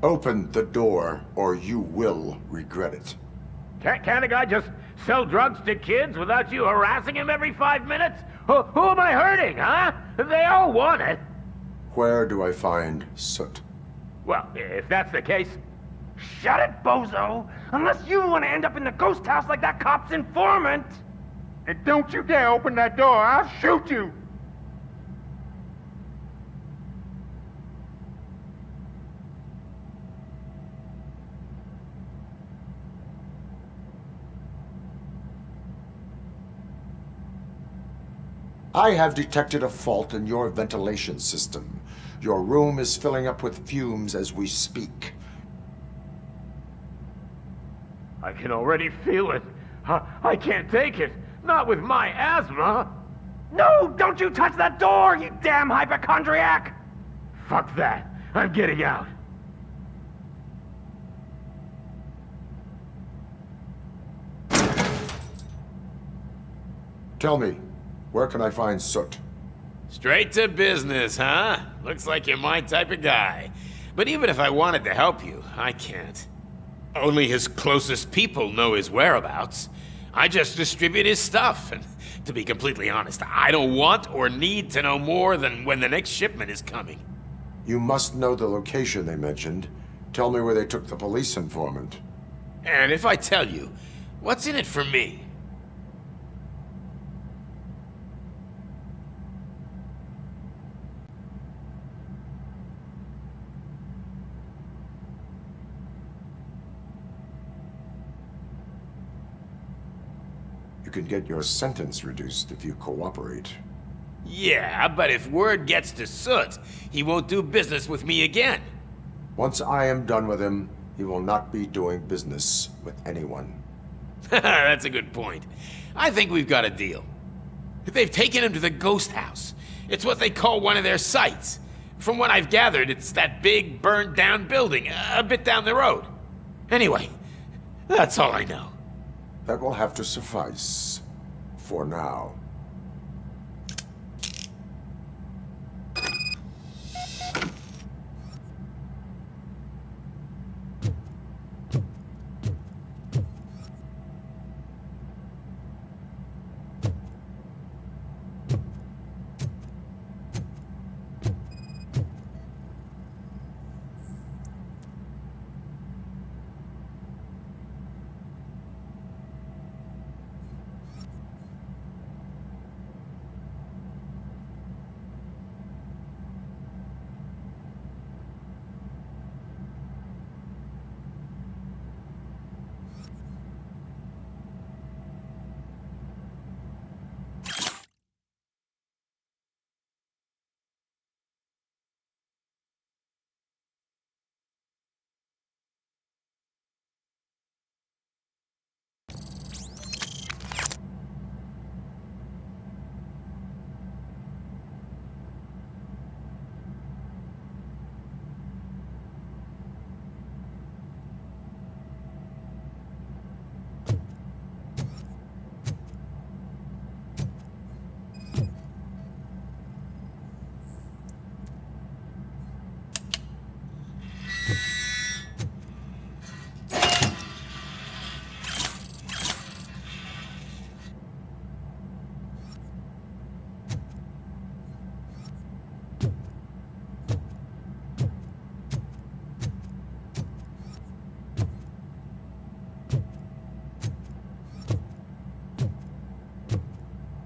Open the door, or you will regret it. Can't a guy just sell drugs to kids without you harassing him every 5 minutes? Who am I hurting, huh? They all want it. Where do I find Soot? Well, if that's the case... Shut it, bozo! Unless you want to end up in the ghost house like that cop's informant! And don't you dare open that door, I'll shoot you! I have detected a fault in your ventilation system. Your room is filling up with fumes as we speak. I can already feel it. I can't take it. Not with my asthma. No, don't you touch that door, you damn hypochondriac! Fuck that. I'm getting out. Tell me, where can I find Soot? Straight to business, huh? Looks like you're my type of guy. But even if I wanted to help you, I can't. Only his closest people know his whereabouts. I just distribute his stuff, and to be completely honest, I don't want or need to know more than when the next shipment is coming. You must know the location they mentioned. Tell me where they took the police informant. And if I tell you, what's in it for me? You can get your sentence reduced if you cooperate. Yeah, but if word gets to Soot, he won't do business with me again. Once I am done with him, he will not be doing business with anyone. That's a good point. I think we've got a deal. They've taken him to the ghost house. It's what they call one of their sites. From what I've gathered, it's that big, burned-down building, a bit down the road. Anyway, that's all I know. That will have to suffice. For now.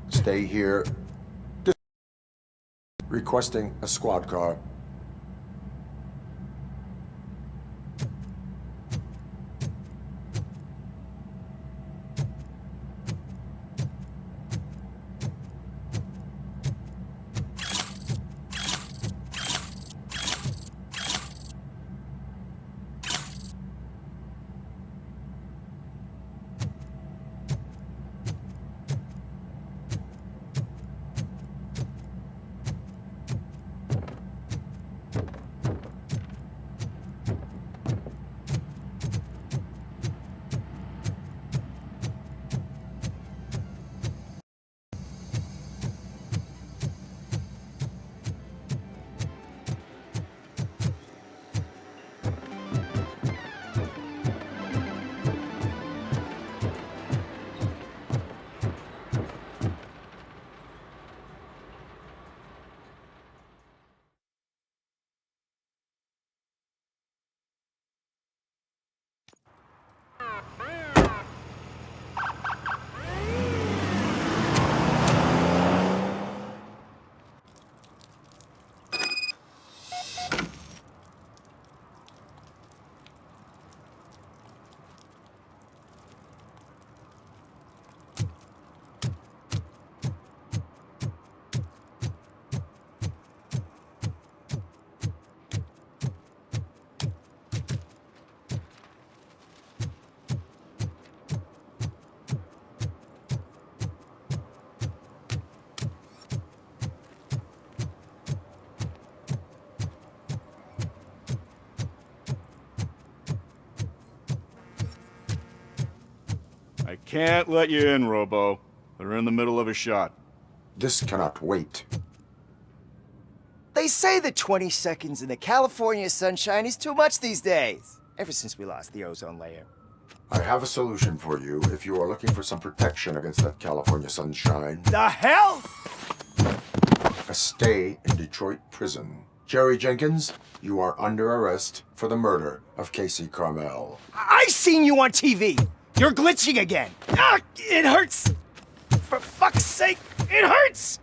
Stay here. Requesting a squad car. Can't let you in, Robo. They're in the middle of a shot. This cannot wait. They say that 20 seconds in the California sunshine is too much these days. Ever since we lost the ozone layer. I have a solution for you if you are looking for some protection against that California sunshine. The hell? A stay in Detroit prison. Jerry Jenkins, you are under arrest for the murder of Casey Carmel. I seen you on TV. You're glitching again. Ah, it hurts. For fuck's sake, it hurts.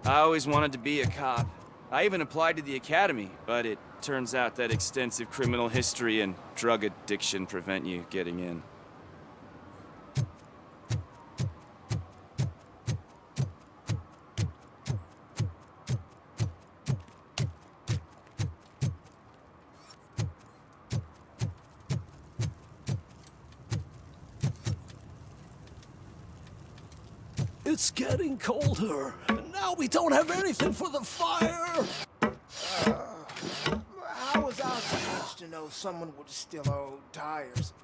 I always wanted to be a cop. I even applied to the academy, but it turns out that extensive criminal history and drug addiction prevent you getting in. It's getting colder, and now we don't have anything for the fire. How was I supposed to know someone would steal our old tires?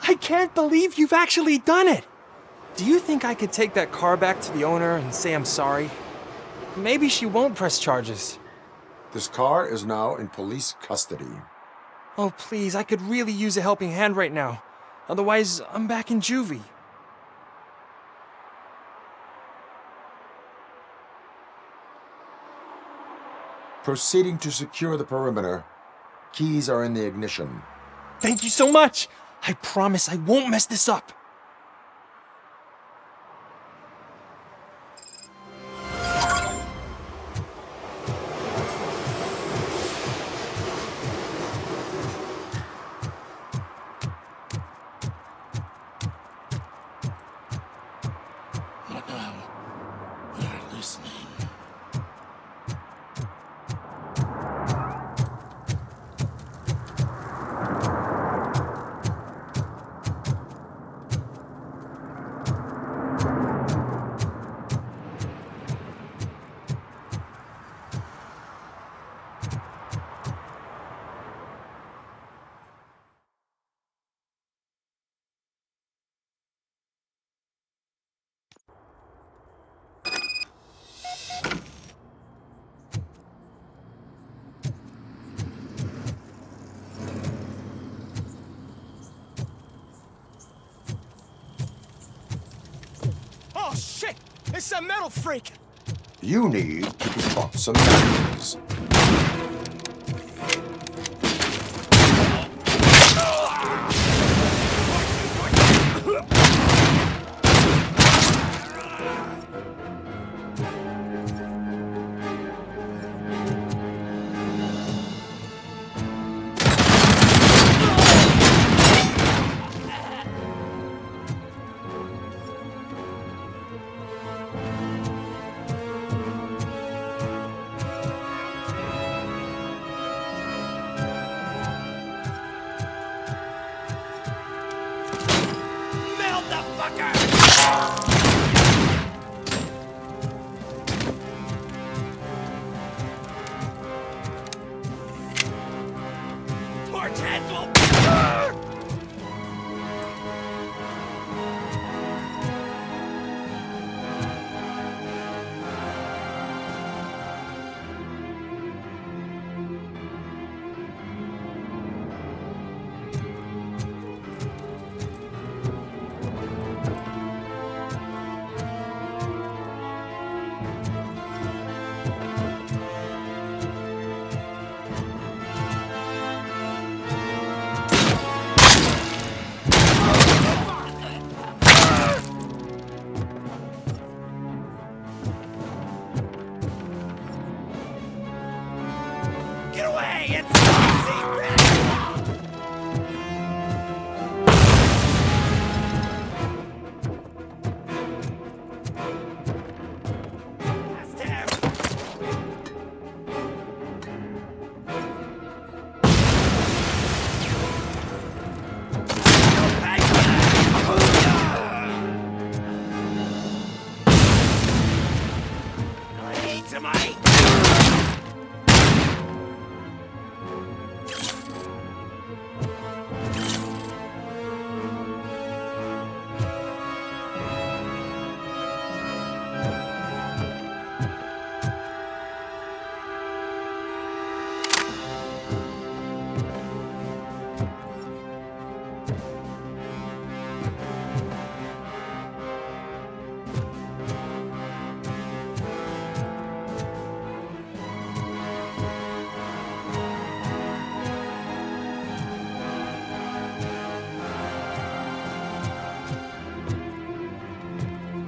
I can't believe you've actually done it! Do you think I could take that car back to the owner and say I'm sorry? Maybe she won't press charges. This car is now in police custody. Oh, please, I could really use a helping hand right now. Otherwise, I'm back in juvie. Proceeding to secure the perimeter. Keys are in the ignition. Thank you so much! I promise I won't mess this up. Madame, they're listening. Oh shit! It's a metal freak! You need to be taught some manners.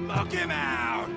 Knock him out!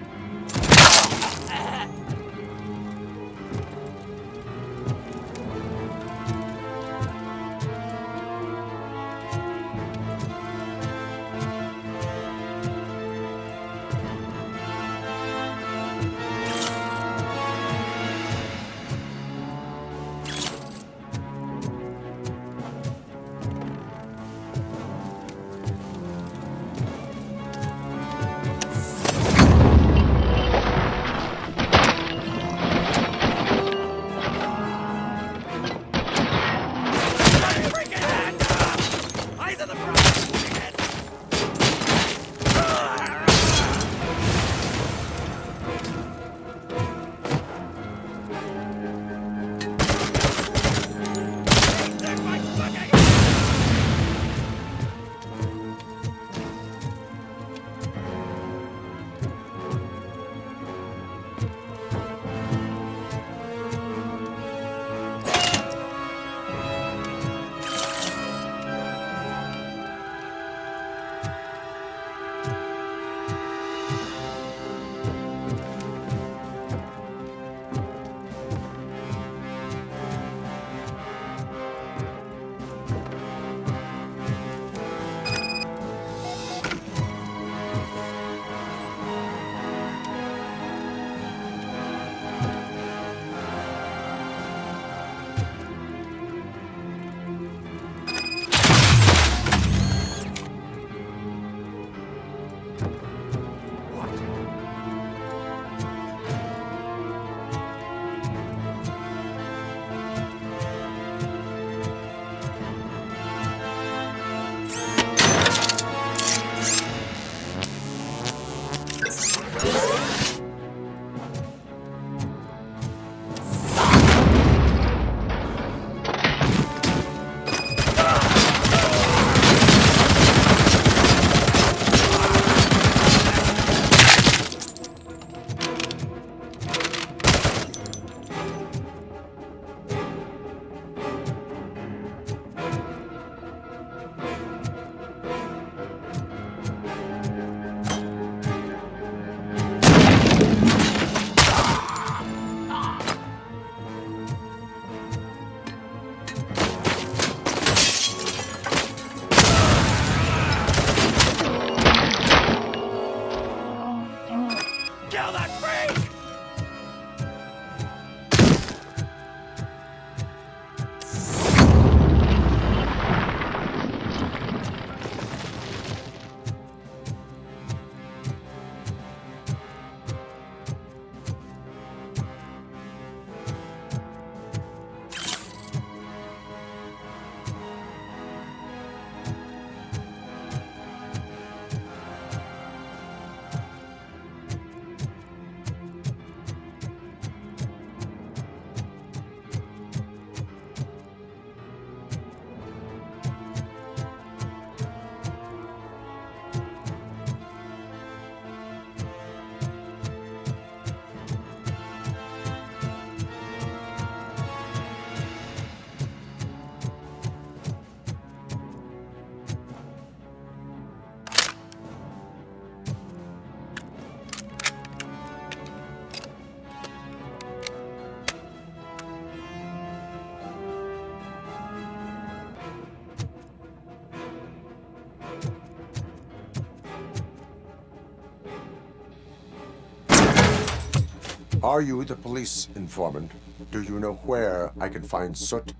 Are you the police informant? Do you know where I can find Soot?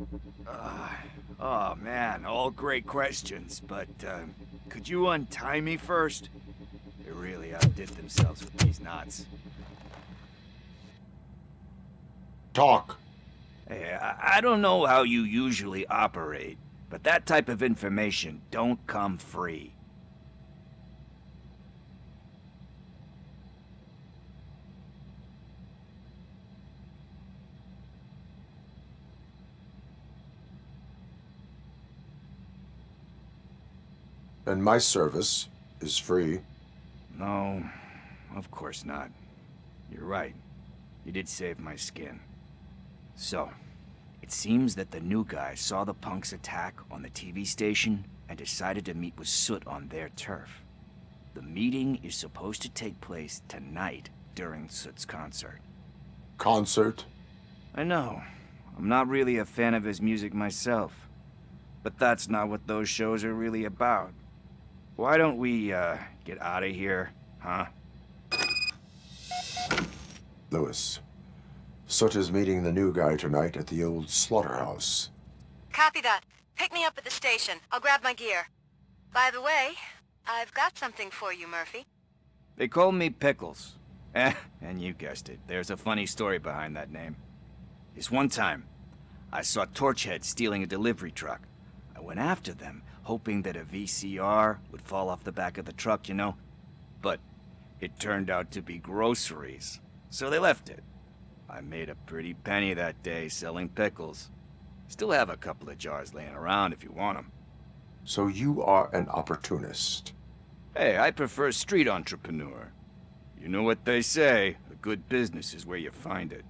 Oh man, all great questions, but could you untie me first? They really outdid themselves with these knots. Talk. Hey, I don't know how you usually operate, but that type of information don't come free. And my service is free. No, of course not. You're right. You did save my skin. So, it seems that the new guy saw the punk's attack on the TV station and decided to meet with Soot on their turf. The meeting is supposed to take place tonight during Soot's concert. Concert? I know. I'm not really a fan of his music myself. But that's not what those shows are really about. Why don't we, get out of here, huh? Lewis, Soot is meeting the new guy tonight at the old slaughterhouse. Copy that. Pick me up at the station. I'll grab my gear. By the way, I've got something for you, Murphy. They call me Pickles. And you guessed it, there's a funny story behind that name. This one time, I saw Torchhead stealing a delivery truck. I went after them, hoping that a VCR would fall off the back of the truck, you know? But it turned out to be groceries, so they left it. I made a pretty penny that day selling pickles. Still have a couple of jars laying around if you want them. So you are an opportunist. Hey, I prefer street entrepreneur. You know what they say, a good business is where you find it.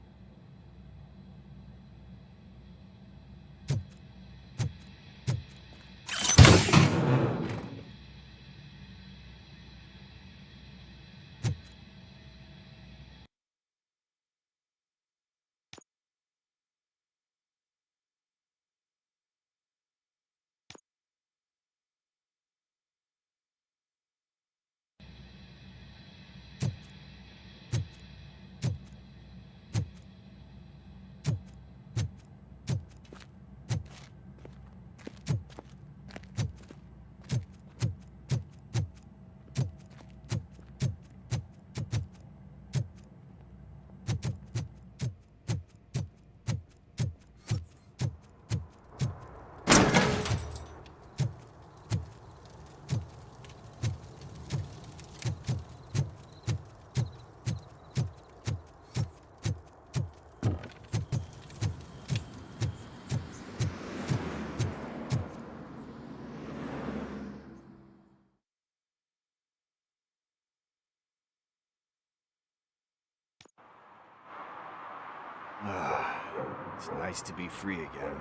It's nice to be free again.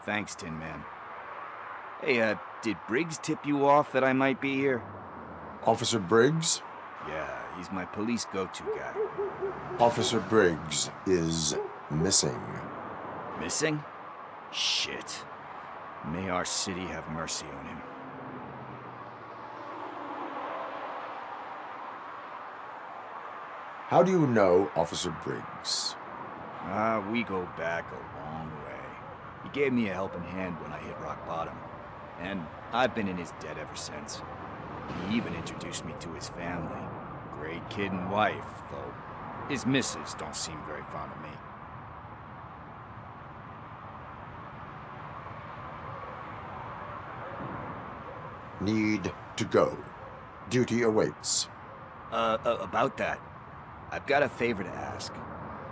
Thanks, Tin Man. Hey, did Briggs tip you off that I might be here? Officer Briggs? Yeah, he's my police go-to guy. Officer Briggs is missing. Missing? Shit. May our city have mercy on him. How do you know Officer Briggs? We go back a long way. He gave me a helping hand when I hit rock bottom. And I've been in his debt ever since. He even introduced me to his family. Great kid and wife, though his missus don't seem very fond of me. Need to go. Duty awaits. About that, I've got a favor to ask.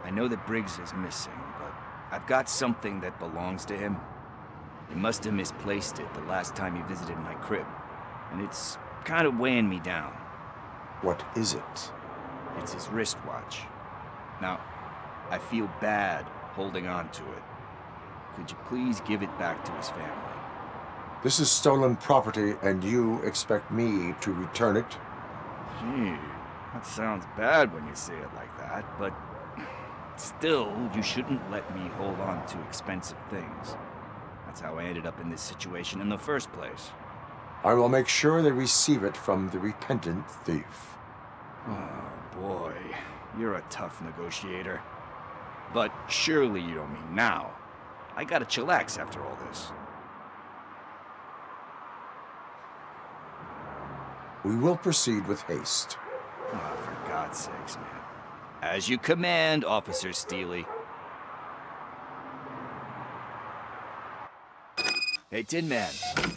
I know that Briggs is missing, but I've got something that belongs to him. He must have misplaced it the last time he visited my crib, and it's kind of weighing me down. What is it? It's his wristwatch. Now, I feel bad holding on to it. Could you please give it back to his family? This is stolen property, and you expect me to return it? Gee, that sounds bad when you say it like that, but still, you shouldn't let me hold on to expensive things. That's how I ended up in this situation in the first place. I will make sure they receive it from the repentant thief. Oh, boy. You're a tough negotiator. But surely you don't mean now. I gotta chillax after all this. We will proceed with haste. Oh, for God's sakes, man. As you command, Officer Steely. Hey, Tin Man,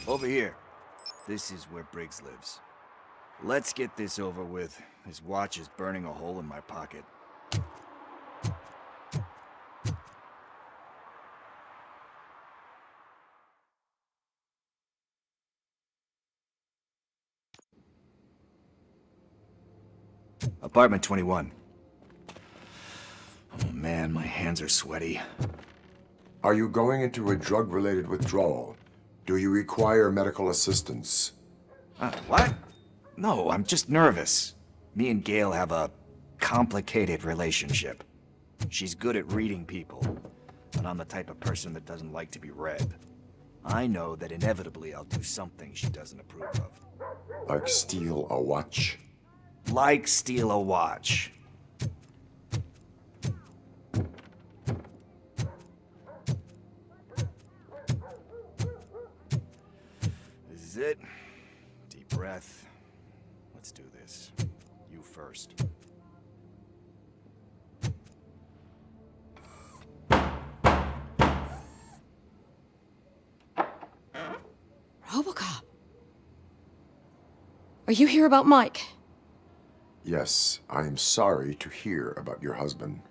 over here. This is where Briggs lives. Let's get this over with. His watch is burning a hole in my pocket. Apartment 21. Oh man, my hands are sweaty. Are you going into a drug-related withdrawal? Do you require medical assistance? What? No, I'm just nervous. Me and Gail have a complicated relationship. She's good at reading people, but I'm the type of person that doesn't like to be read. I know that inevitably I'll do something she doesn't approve of. Like steal a watch? Like steal a watch. This is it. Deep breath. Let's do this. You first. RoboCop. Are you here about Mike? Yes, I am sorry to hear about your husband.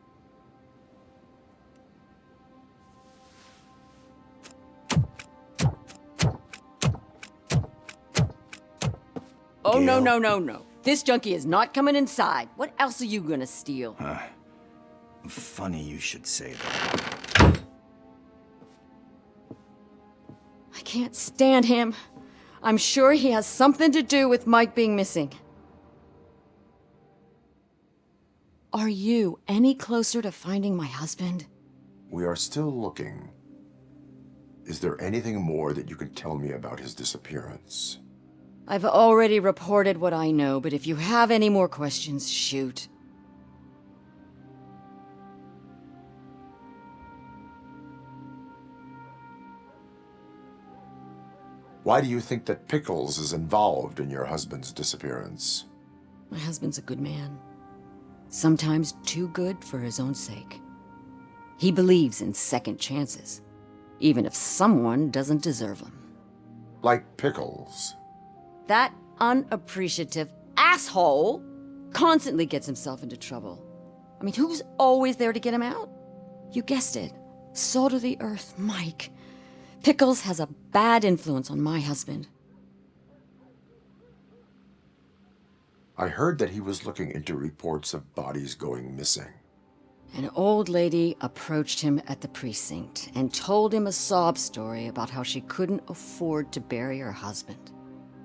Oh, no, no, no, no. This junkie is not coming inside. What else are you gonna steal? Funny you should say that. I can't stand him. I'm sure he has something to do with Mike being missing. Are you any closer to finding my husband? We are still looking. Is there anything more that you can tell me about his disappearance? I've already reported what I know, but if you have any more questions, shoot. Why do you think that Pickles is involved in your husband's disappearance? My husband's a good man. Sometimes too good for his own sake. He believes in second chances, even if someone doesn't deserve them. Like Pickles? That unappreciative asshole constantly gets himself into trouble. I mean, who's always there to get him out? You guessed it. Salt of the earth, Mike. Pickles has a bad influence on my husband. I heard that he was looking into reports of bodies going missing. An old lady approached him at the precinct and told him a sob story about how she couldn't afford to bury her husband.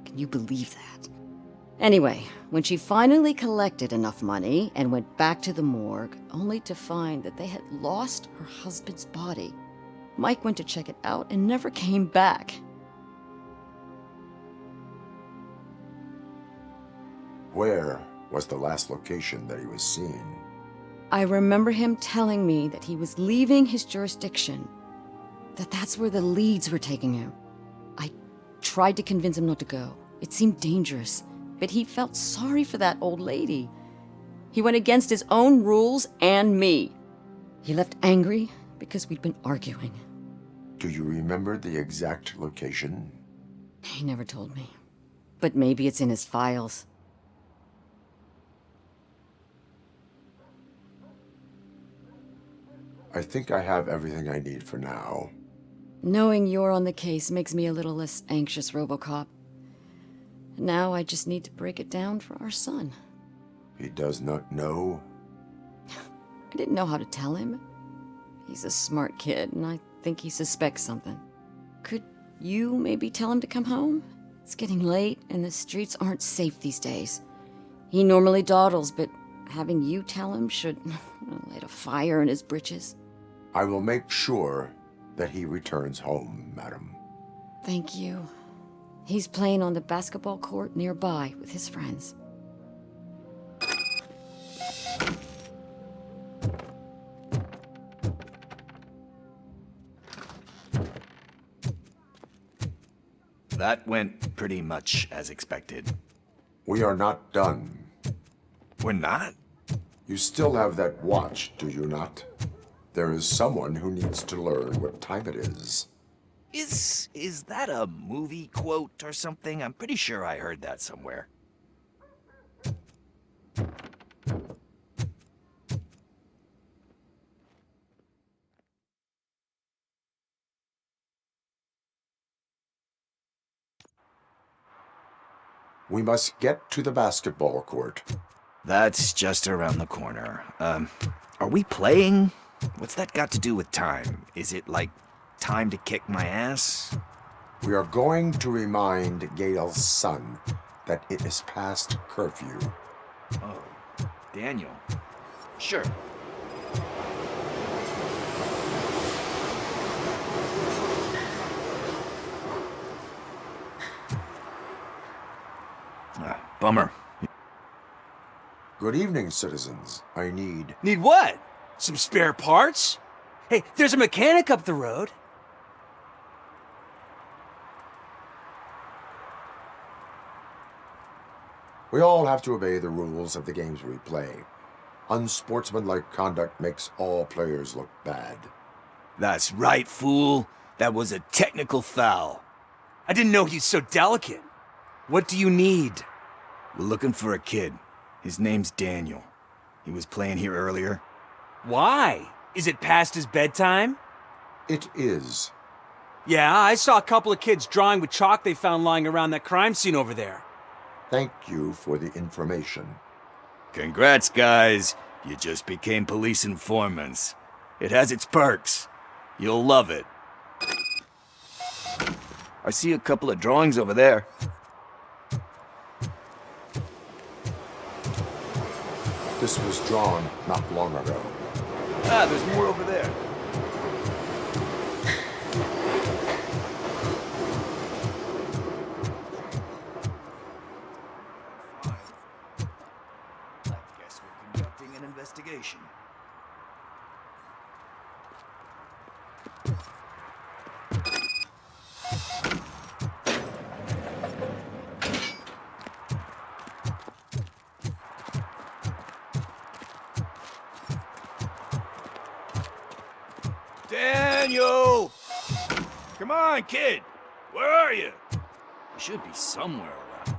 Can you believe that? Anyway, when she finally collected enough money and went back to the morgue, only to find that they had lost her husband's body, Mike went to check it out and never came back. Where was the last location that he was seen? I remember him telling me that he was leaving his jurisdiction, that that's where the leads were taking him. I tried to convince him not to go. It seemed dangerous, but he felt sorry for that old lady. He went against his own rules and me. He left angry because we'd been arguing. Do you remember the exact location? He never told me, but maybe it's in his files. I think I have everything I need for now. Knowing you're on the case makes me a little less anxious, RoboCop. Now I just need to break it down for our son. He does not know? I didn't know how to tell him. He's a smart kid, and I think he suspects something. Could you maybe tell him to come home? It's getting late, and the streets aren't safe these days. He normally dawdles, but having you tell him should light a fire in his britches. I will make sure that he returns home, madam. Thank you. He's playing on the basketball court nearby with his friends. That went pretty much as expected. We are not done. We're not? You still have that watch, do you not? There is someone who needs to learn what time it is. Is that a movie quote or something? I'm pretty sure I heard that somewhere. We must get to the basketball court. That's just around the corner. Are we playing? What's that got to do with time? Is it like time to kick my ass? We are going to remind Gail's son that it is past curfew. Oh, Daniel. Sure. Bummer. Good evening, citizens. I need... Need what? Some spare parts? Hey, there's a mechanic up the road. We all have to obey the rules of the games we play. Unsportsmanlike conduct makes all players look bad. That's right, fool. That was a technical foul. I didn't know he's so delicate. What do you need? We're looking for a kid. His name's Daniel. He was playing here earlier. Why? Is it past his bedtime? It is. Yeah, I saw a couple of kids drawing with chalk they found lying around that crime scene over there. Thank you for the information. Congrats, guys. You just became police informants. It has its perks. You'll love it. I see a couple of drawings over there. This was drawn not long ago. Ah, there's more over there. I guess we're conducting an investigation. Daniel! Come on, kid! Where are you? You should be somewhere around.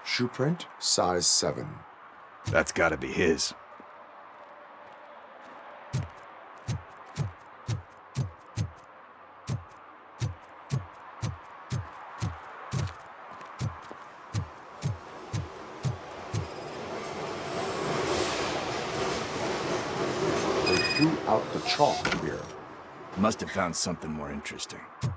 Shoe print, size 7. That's gotta be his. Threw out the chalk here. Must have found something more interesting. So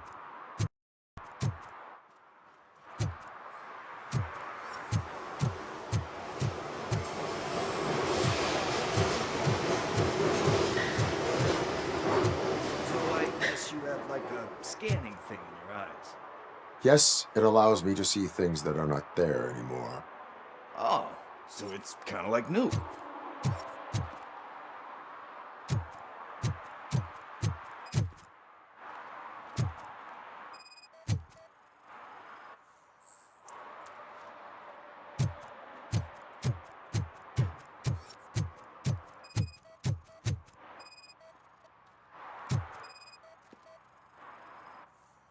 I guess you have like a scanning thing in your eyes. Yes, it allows me to see things that are not there anymore. Oh, so it's kind of like new.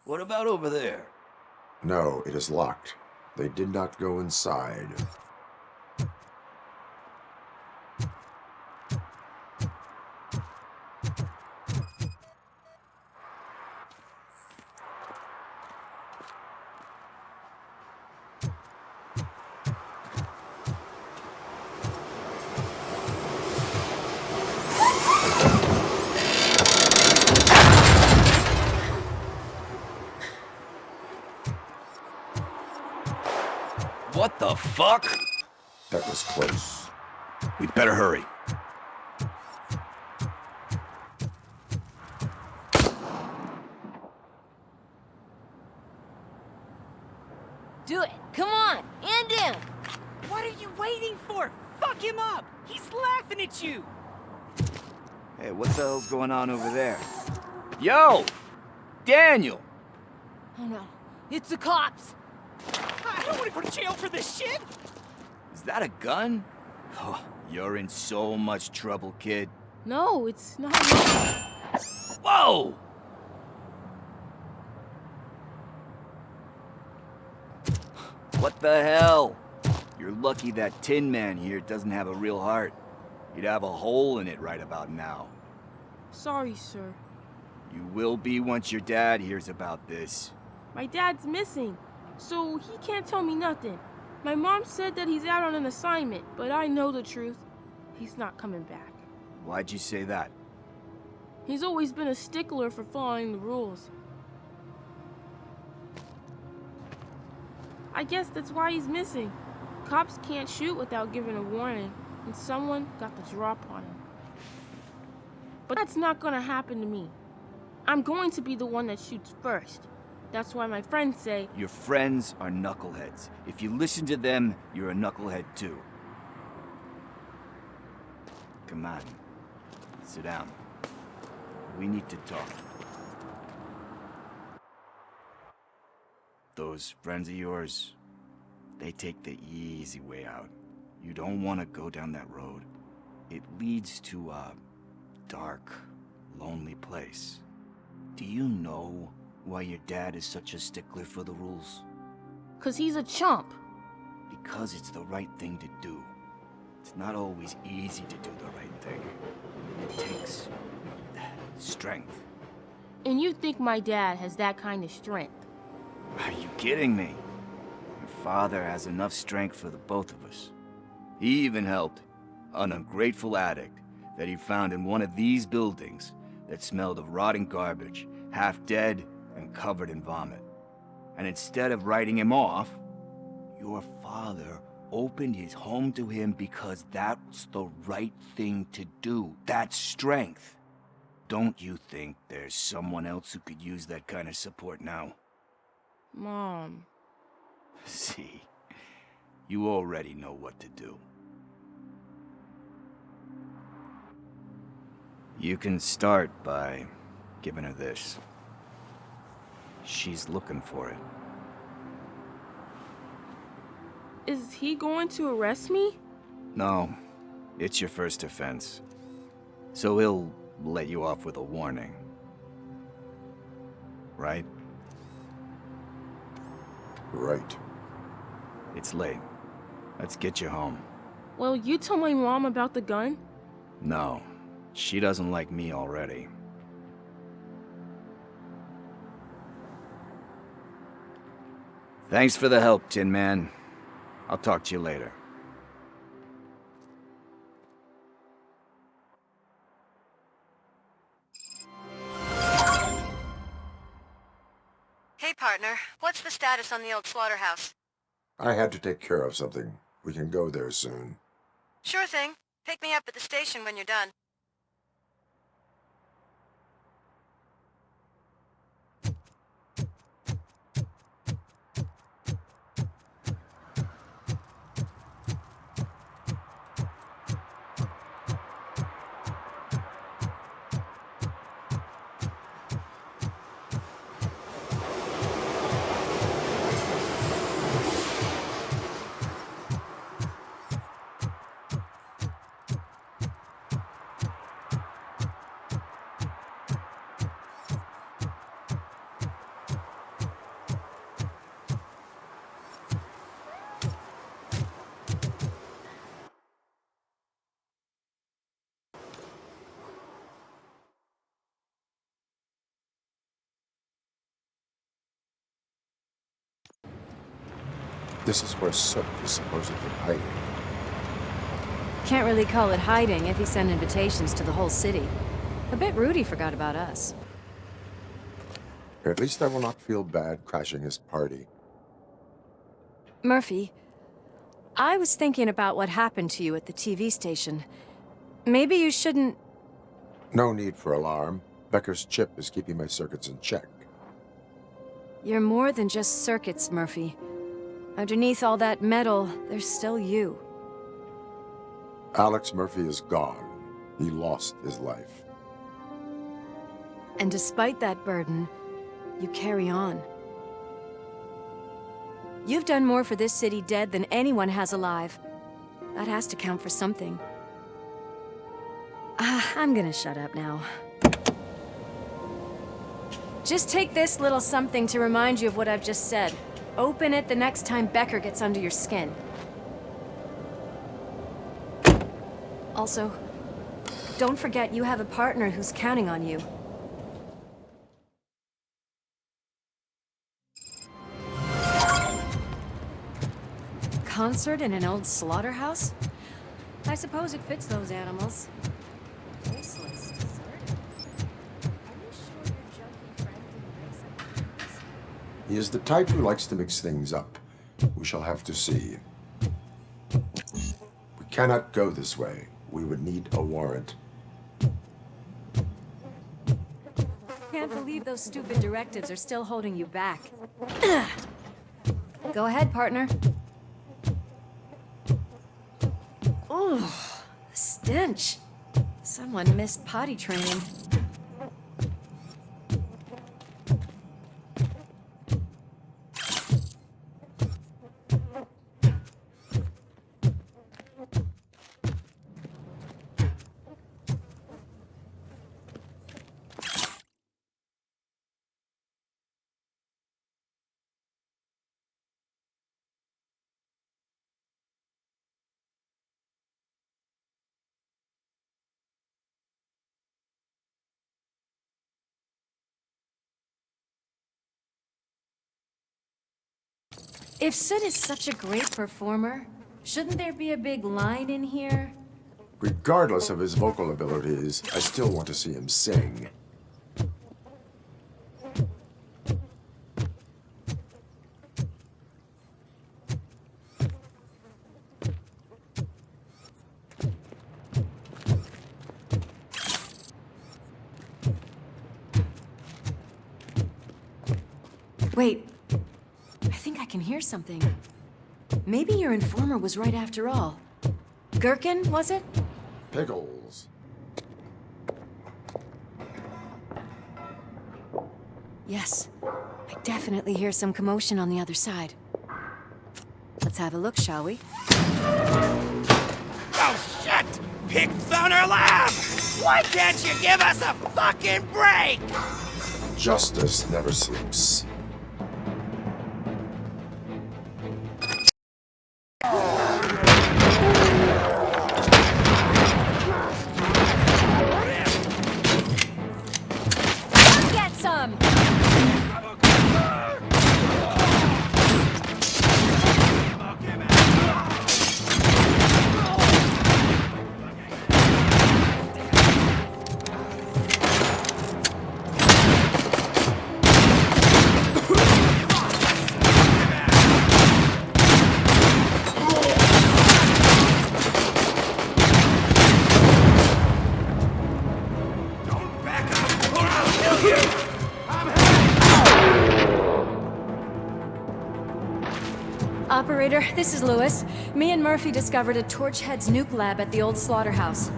What about over there? No, it is locked. They did not go inside. What the fuck? That was close. We'd better hurry. Do it. Come on. End him. What are you waiting for? Fuck him up. He's laughing at you. Hey, what the hell's going on over there? Yo! Daniel! Oh no, it's the cops! I don't want to go to jail for this shit! Is that a gun? Oh, you're in so much trouble, kid. No, it's not. Whoa! What the hell? You're lucky that Tin Man here doesn't have a real heart. You'd have a hole in it right about now. Sorry, sir. You will be once your dad hears about this. My dad's missing, so he can't tell me nothing. My mom said that he's out on an assignment, but I know the truth. He's not coming back. Why'd you say that? He's always been a stickler for following the rules. I guess that's why he's missing. Cops can't shoot without giving a warning, and someone got the drop on him. But that's not gonna happen to me. I'm going to be the one that shoots first. That's why my friends say... Your friends are knuckleheads. If you listen to them, you're a knucklehead too. Come on. Sit down. We need to talk. Those friends of yours, they take the easy way out. You don't want to go down that road. It leads to a dark, lonely place. Do you know why your dad is such a stickler for the rules? 'Cause he's a chump. Because it's the right thing to do. It's not always easy to do the right thing. It takes strength. And you think my dad has that kind of strength? Are you kidding me? Your father has enough strength for the both of us. He even helped an ungrateful addict that he found in one of these buildings that smelled of rotting garbage, half dead and covered in vomit. And instead of writing him off, your father opened his home to him because that was the right thing to do. That's strength. Don't you think there's someone else who could use that kind of support now? Mom. See, you already know what to do. You can start by giving her this. She's looking for it. Is he going to arrest me? No, it's your first offense. So he'll let you off with a warning. Right? Right. It's late. Let's get you home. Well, you told my mom about the gun? No, she doesn't like me already. Thanks for the help, Tin Man. I'll talk to you later. Hey, partner. What's the status on the old slaughterhouse? I had to take care of something. We can go there soon. Sure thing. Pick me up at the station when you're done. This is where Sook is supposedly hiding. Can't really call it hiding if he sent invitations to the whole city. A bit rude he forgot about us. At least I will not feel bad crashing his party. Murphy, I was thinking about what happened to you at the TV station. Maybe you shouldn't... No need for alarm. Becker's chip is keeping my circuits in check. You're more than just circuits, Murphy. Underneath all that metal, there's still you. Alex Murphy is gone. He lost his life. And despite that burden, you carry on. You've done more for this city dead than anyone has alive. That has to count for something. I'm gonna shut up now. Just take this little something to remind you of what I've just said. Open it the next time Becker gets under your skin. Also, don't forget you have a partner who's counting on you. Concert in an old slaughterhouse? I suppose it fits those animals. Faceless, deserted. Are you sure your junkie friend didn't make something of this? He is the type who likes to mix things up. We shall have to see. We cannot go this way. We would need a warrant. Can't believe those stupid directives are still holding you back. Go ahead, partner. Ooh, the stench. Someone missed potty training. If Sid is such a great performer, shouldn't there be a big line in here? Regardless of his vocal abilities, I still want to see him sing. Wait. I think I can hear something. Maybe your informer was right after all. Gherkin, was it? Pickles. Yes. I definitely hear some commotion on the other side. Let's have a look, shall we? Oh, shit! Pigs on our lab! Why can't you give us a fucking break? Justice never sleeps. Get some! Operator, this is Lewis. Me and Murphy discovered a Torchhead's nuke lab at the old slaughterhouse.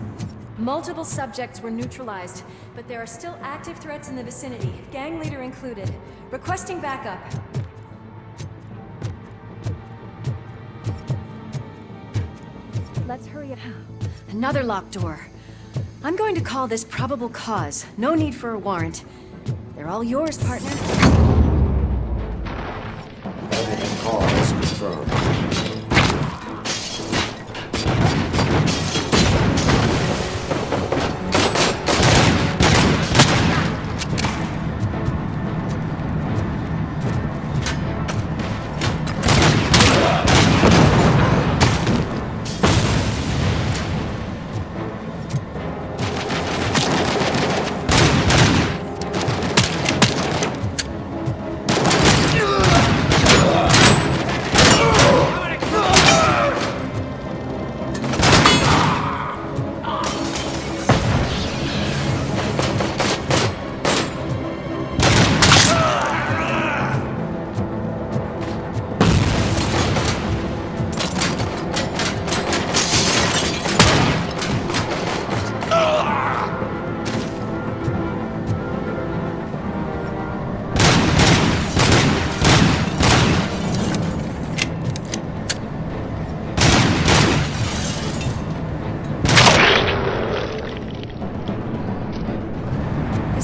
Multiple subjects were neutralized, but there are still active threats in the vicinity, gang leader included. Requesting backup. Let's hurry up. Another locked door. I'm going to call this probable cause. No need for a warrant. They're all yours, partner. Cause confirmed.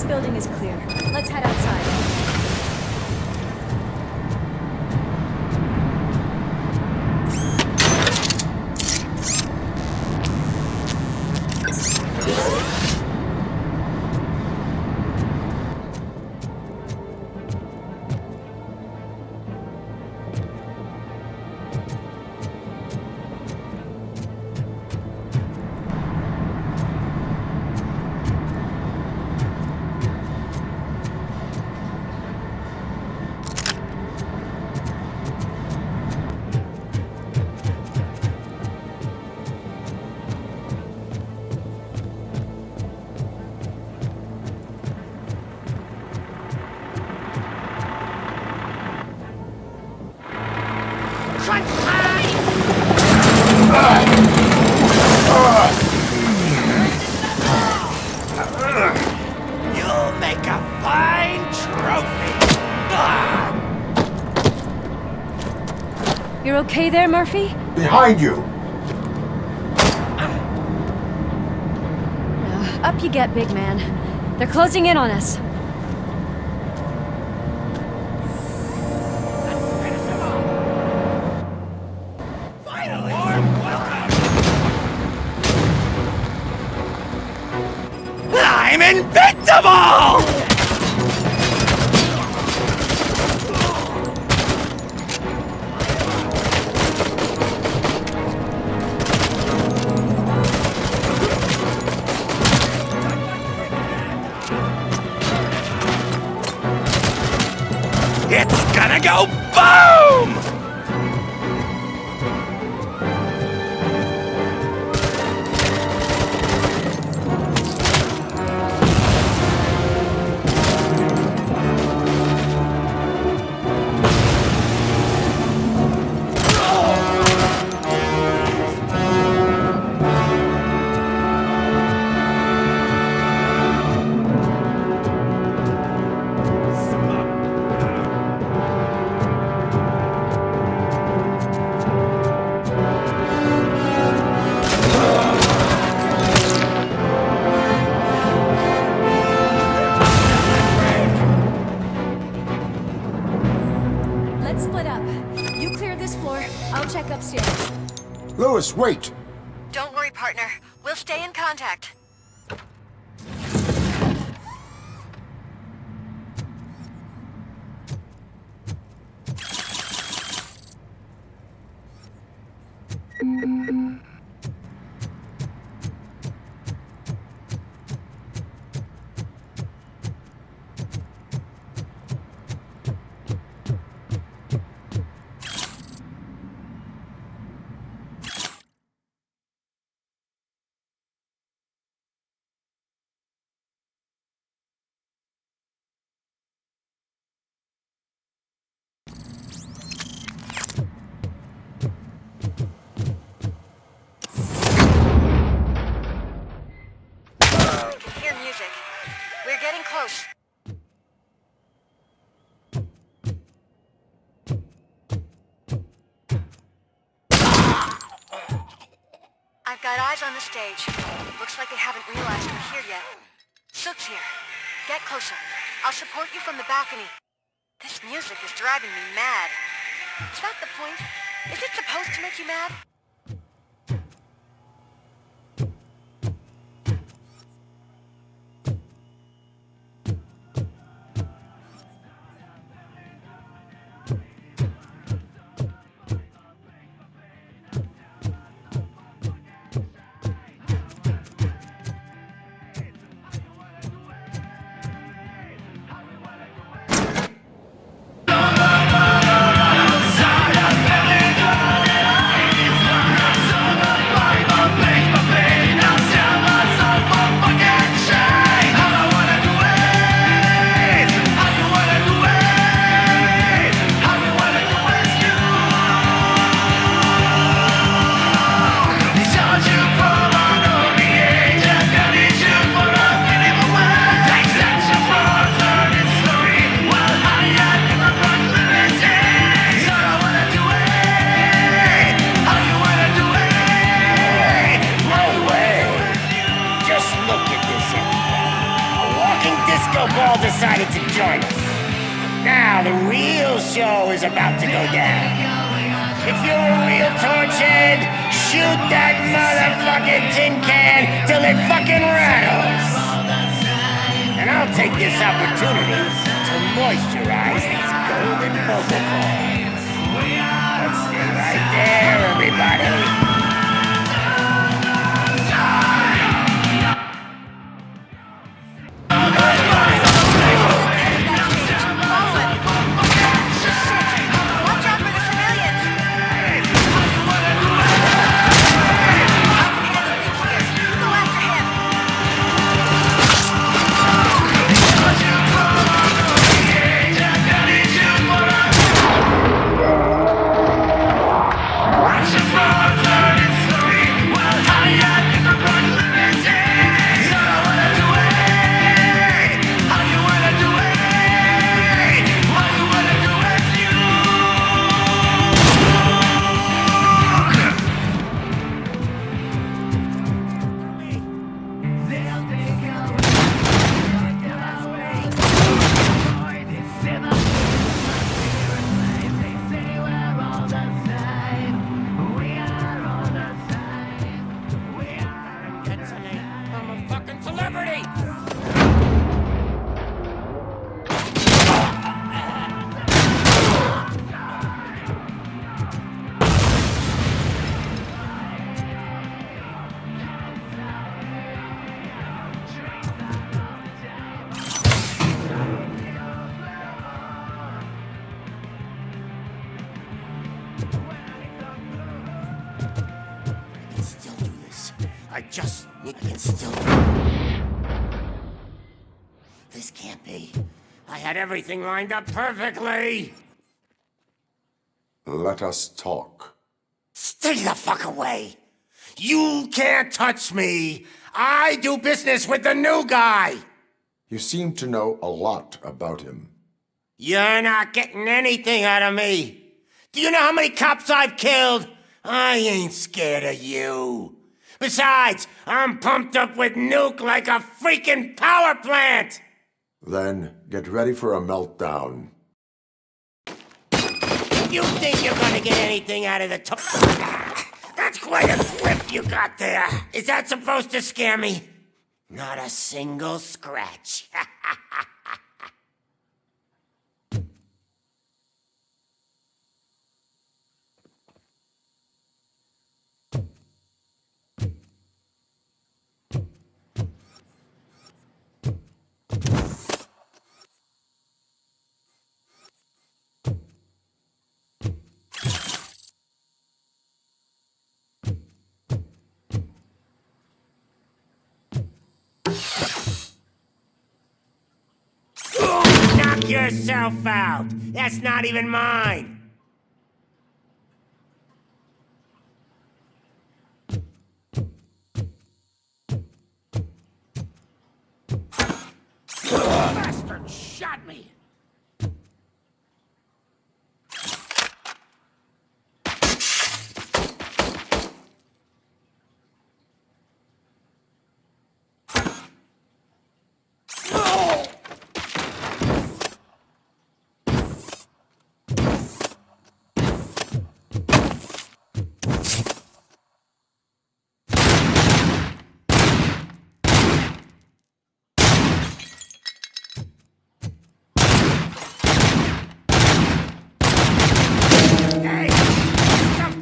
This building is clear. Let's head outside. You'll make a fine trophy. You're okay there, Murphy? Behind you! Up you get, big man. They're closing in on us. I'm invincible! It's gonna go boom! Let's split up. You clear this floor, I'll check upstairs. Lewis, wait! Don't worry, partner. We'll stay in contact. We're getting close. I've got eyes on the stage. Looks like they haven't realized we're here yet. Sook's here. Get closer. I'll support you from the balcony. This music is driving me mad. Is that the point? Is it supposed to make you mad? Scope all decided to join us. Now the real show is about to go down. If you're a real torchhead, shoot that motherfucking tin can till it fucking rattles. And I'll take this opportunity to moisturize these golden vocal cords. Let's stay right there, everybody. I can still... This can't be. I had everything lined up perfectly! Let us talk. Stay the fuck away! You can't touch me! I do business with the new guy! You seem to know a lot about him. You're not getting anything out of me! Do you know how many cops I've killed? I ain't scared of you. Besides, I'm pumped up with nuke like a freaking power plant! Then get ready for a meltdown. If you think you're gonna get anything out of the that's quite a flip you got there. Is that supposed to scare me? Not a single scratch. Knock yourself out. That's not even mine. Bastard shot me.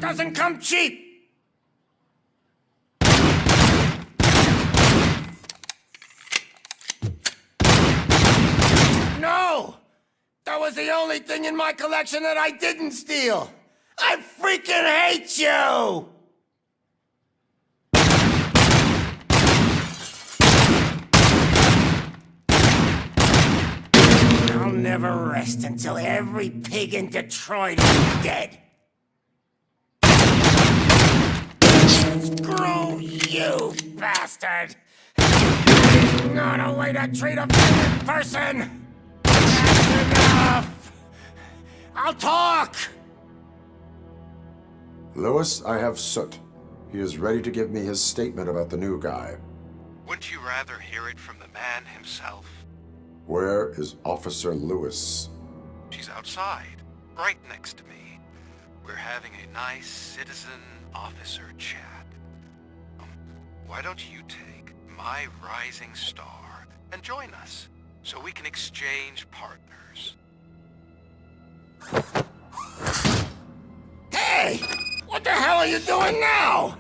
Doesn't come cheap! No! That was the only thing in my collection that I didn't steal! I freaking hate you! I'll never rest until every pig in Detroit is dead. Screw you, bastard! Not a way to treat a violent person! That's enough! I'll talk! Lewis, I have Soot. He is ready to give me his statement about the new guy. Wouldn't you rather hear it from the man himself? Where is Officer Lewis? She's outside, right next to me. We're having a nice citizen-officer chat. Why don't you take my rising star and join us, so we can exchange partners? Hey! What the hell are you doing now?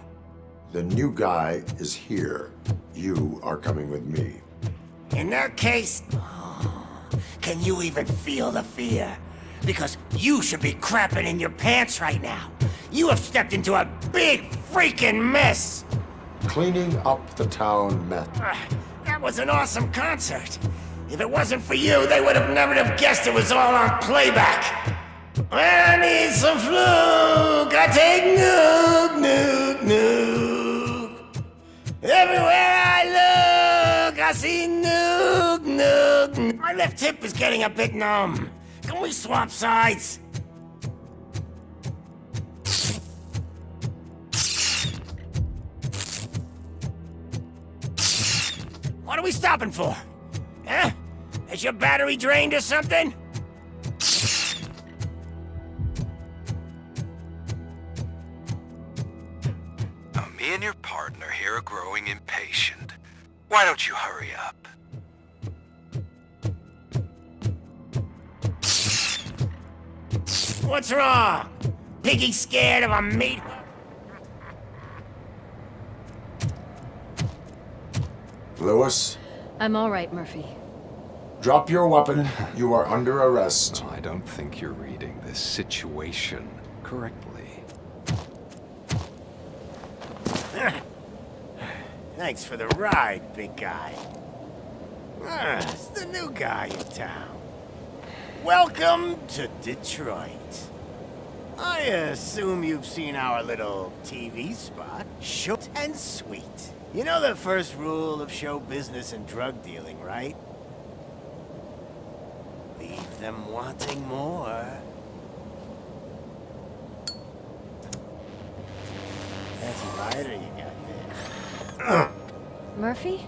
The new guy is here. You are coming with me. In that case, can you even feel the fear? Because you should be crapping in your pants right now. You have stepped into a big freaking mess. Cleaning up the town meth. That was an awesome concert. If it wasn't for you, they would have never have guessed it was all on playback. When I need some fluke, I take nuke, nuke, nuke. Everywhere I look, I see nuke, nuke, nuke. My left hip is getting a bit numb. Can we swap sides? What are we stopping for? Huh? Is your battery drained or something? Me and your partner here are growing impatient. Why don't you hurry up? What's wrong? Piggy scared of a meat? Lewis, I'm all right, Murphy. drop your weapon. You are under arrest. I don't think you're reading this situation correctly. Thanks for the ride, big guy. It's the new guy in town. Welcome to Detroit. I assume you've seen our little TV spot, Short and Sweet. You know the first rule of show business and drug dealing, right? Leave them wanting more. That's a lighter you got there. Murphy?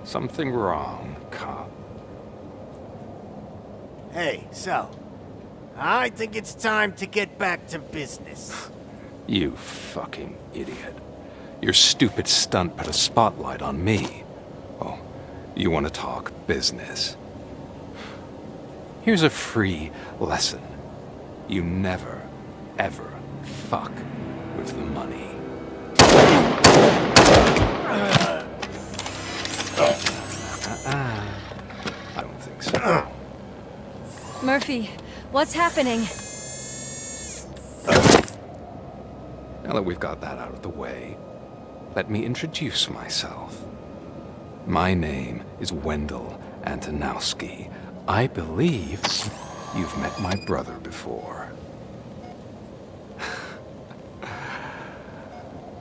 Something wrong, cop. Hey, so, I think it's time to get back to business. You fucking idiot. Your stupid stunt put a spotlight on me. Oh, you want to talk business? Here's a free lesson. You never, ever fuck with the money. I don't think so. Murphy, what's happening? Now that we've got that out of the way, let me introduce myself. My name is Wendell Antonowski. I believe you've met my brother before.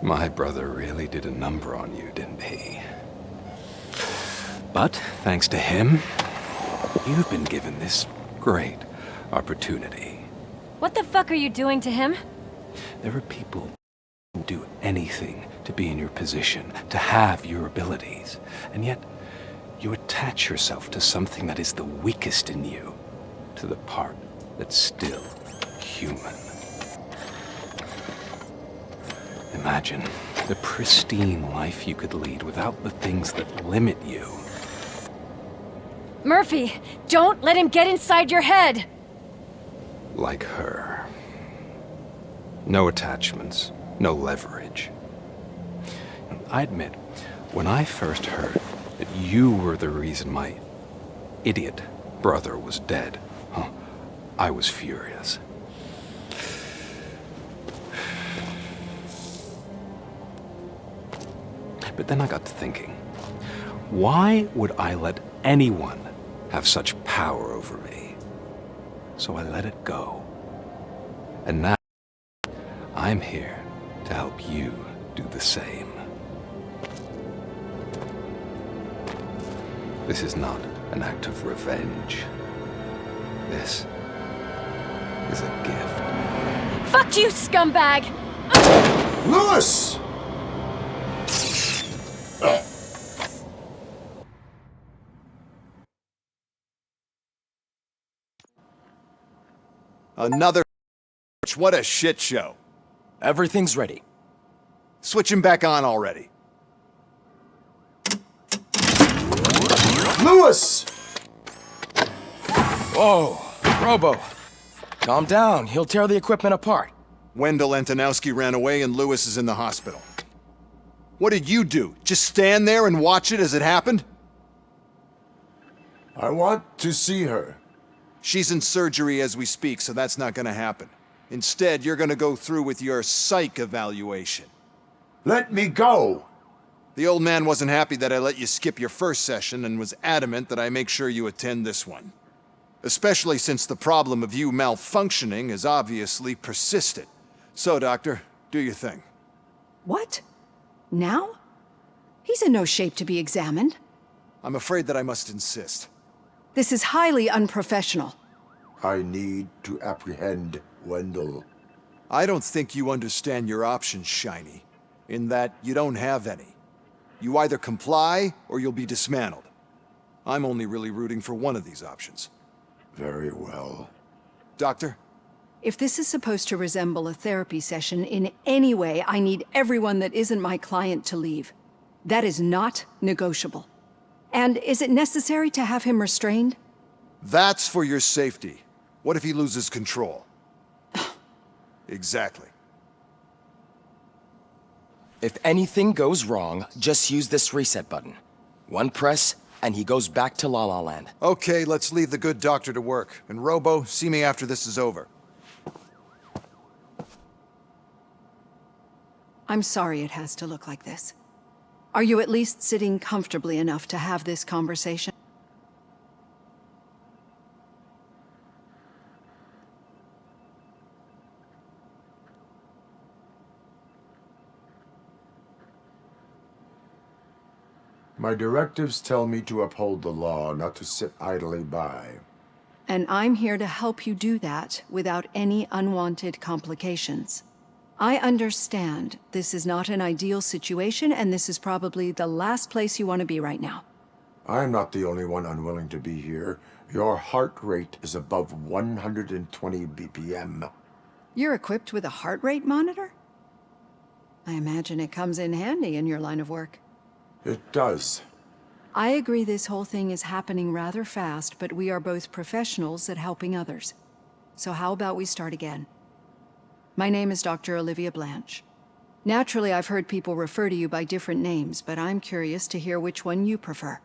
My brother really did a number on you, didn't he? But thanks to him, you've been given this great opportunity. What the fuck are you doing to him? There are people who do anything to be in your position, to have your abilities, and yet you attach yourself to something that is the weakest in you, to the part that's still human. Imagine the pristine life you could lead without the things that limit you. Murphy, don't let him get inside your head! Like her. No attachments, no leverage. I admit, when I first heard that you were the reason my idiot brother was dead, I was furious. But then I got to thinking, why would I let anyone have such power over me? So I let it go. And now, I'm here to help you do the same. This is not an act of revenge. This is a gift. Fuck you, scumbag! Lewis! Another. What a shit show. Everything's ready. Switch him back on already. Lewis! Whoa, Robo. Calm down, he'll tear the equipment apart. Wendell Antonowski ran away and Lewis is in the hospital. What did you do? Just stand there and watch it as it happened? I want to see her. She's in surgery as we speak, so that's not gonna happen. Instead, you're gonna go through with your psych evaluation. Let me go! The old man wasn't happy that I let you skip your first session and was adamant that I make sure you attend this one. Especially since the problem of you malfunctioning has obviously persisted. So, Doctor, do your thing. What? Now? He's in no shape to be examined. I'm afraid that I must insist. This is highly unprofessional. I need to apprehend Wendell. I don't think you understand your options, Shiny, in that you don't have any. You either comply or you'll be dismantled. I'm only really rooting for one of these options. Very well. Doctor? If this is supposed to resemble a therapy session in any way, I need everyone that isn't my client to leave. That is not negotiable. And is it necessary to have him restrained? That's for your safety. What if he loses control? Exactly. If anything goes wrong, just use this reset button. One press, and he goes back to La La Land. Okay, let's leave the good doctor to work. And Robo, see me after this is over. I'm sorry it has to look like this. Are you at least sitting comfortably enough to have this conversation? My directives tell me to uphold the law, not to sit idly by. And I'm here to help you do that without any unwanted complications. I understand this is not an ideal situation, and this is probably the last place you want to be right now. I'm not the only one unwilling to be here. Your heart rate is above 120 BPM. You're equipped with a heart rate monitor? I imagine it comes in handy in your line of work. It does. I agree this whole thing is happening rather fast, but we are both professionals at helping others. So how about we start again? My name is Dr. Olivia Blanche. Naturally, I've heard people refer to you by different names, but I'm curious to hear which one you prefer.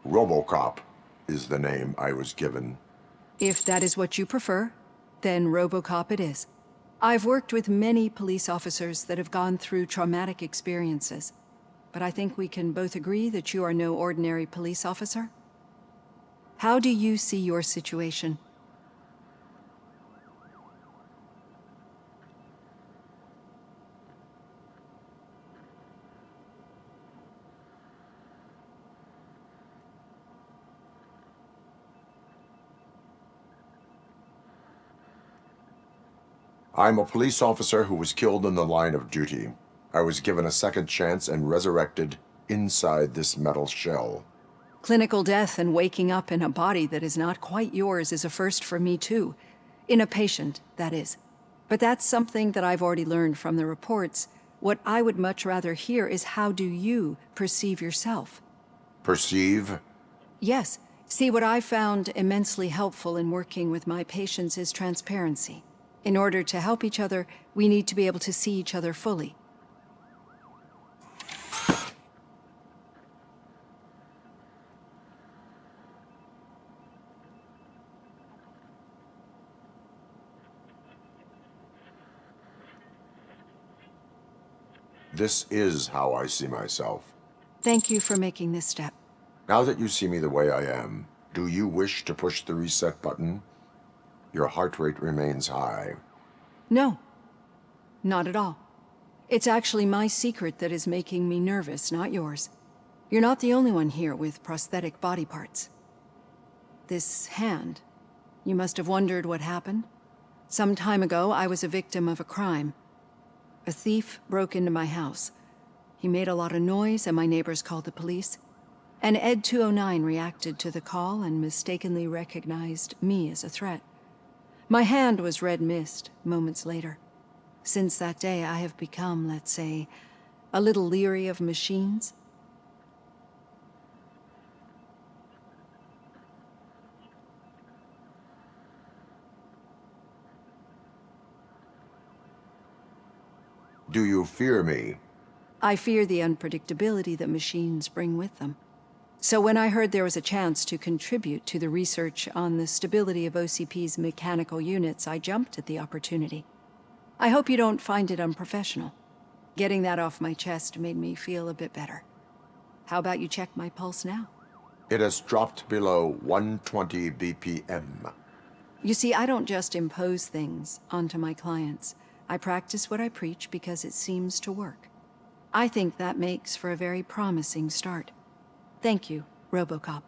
RoboCop is the name I was given. If that is what you prefer, then RoboCop it is. I've worked with many police officers that have gone through traumatic experiences, but I think we can both agree that you are no ordinary police officer. How do you see your situation? I'm a police officer who was killed in the line of duty. I was given a second chance and resurrected inside this metal shell. Clinical death and waking up in a body that is not quite yours is a first for me too. In a patient, that is. But that's something that I've already learned from the reports. What I would much rather hear is how do you perceive yourself? Perceive? Yes. See, what I've found immensely helpful in working with my patients is transparency. In order to help each other, we need to be able to see each other fully. This is how I see myself. Thank you for making this step. Now that you see me the way I am, do you wish to push the reset button? Your heart rate remains high. No, not at all. It's actually my secret that is making me nervous, not yours. You're not the only one here with prosthetic body parts. This hand, you must have wondered what happened. Some time ago, I was a victim of a crime. A thief broke into my house. He made a lot of noise and my neighbors called the police. An Ed 209 reacted to the call and mistakenly recognized me as a threat. My hand was red mist moments later. Since that day, I have become, let's say, a little leery of machines. Do you fear me? I fear the unpredictability that machines bring with them. So when I heard there was a chance to contribute to the research on the stability of OCP's mechanical units, I jumped at the opportunity. I hope you don't find it unprofessional. Getting that off my chest made me feel a bit better. How about you check my pulse now? It has dropped below 120 BPM. You see, I don't just impose things onto my clients. I practice what I preach because it seems to work. I think that makes for a very promising start. Thank you, RoboCop.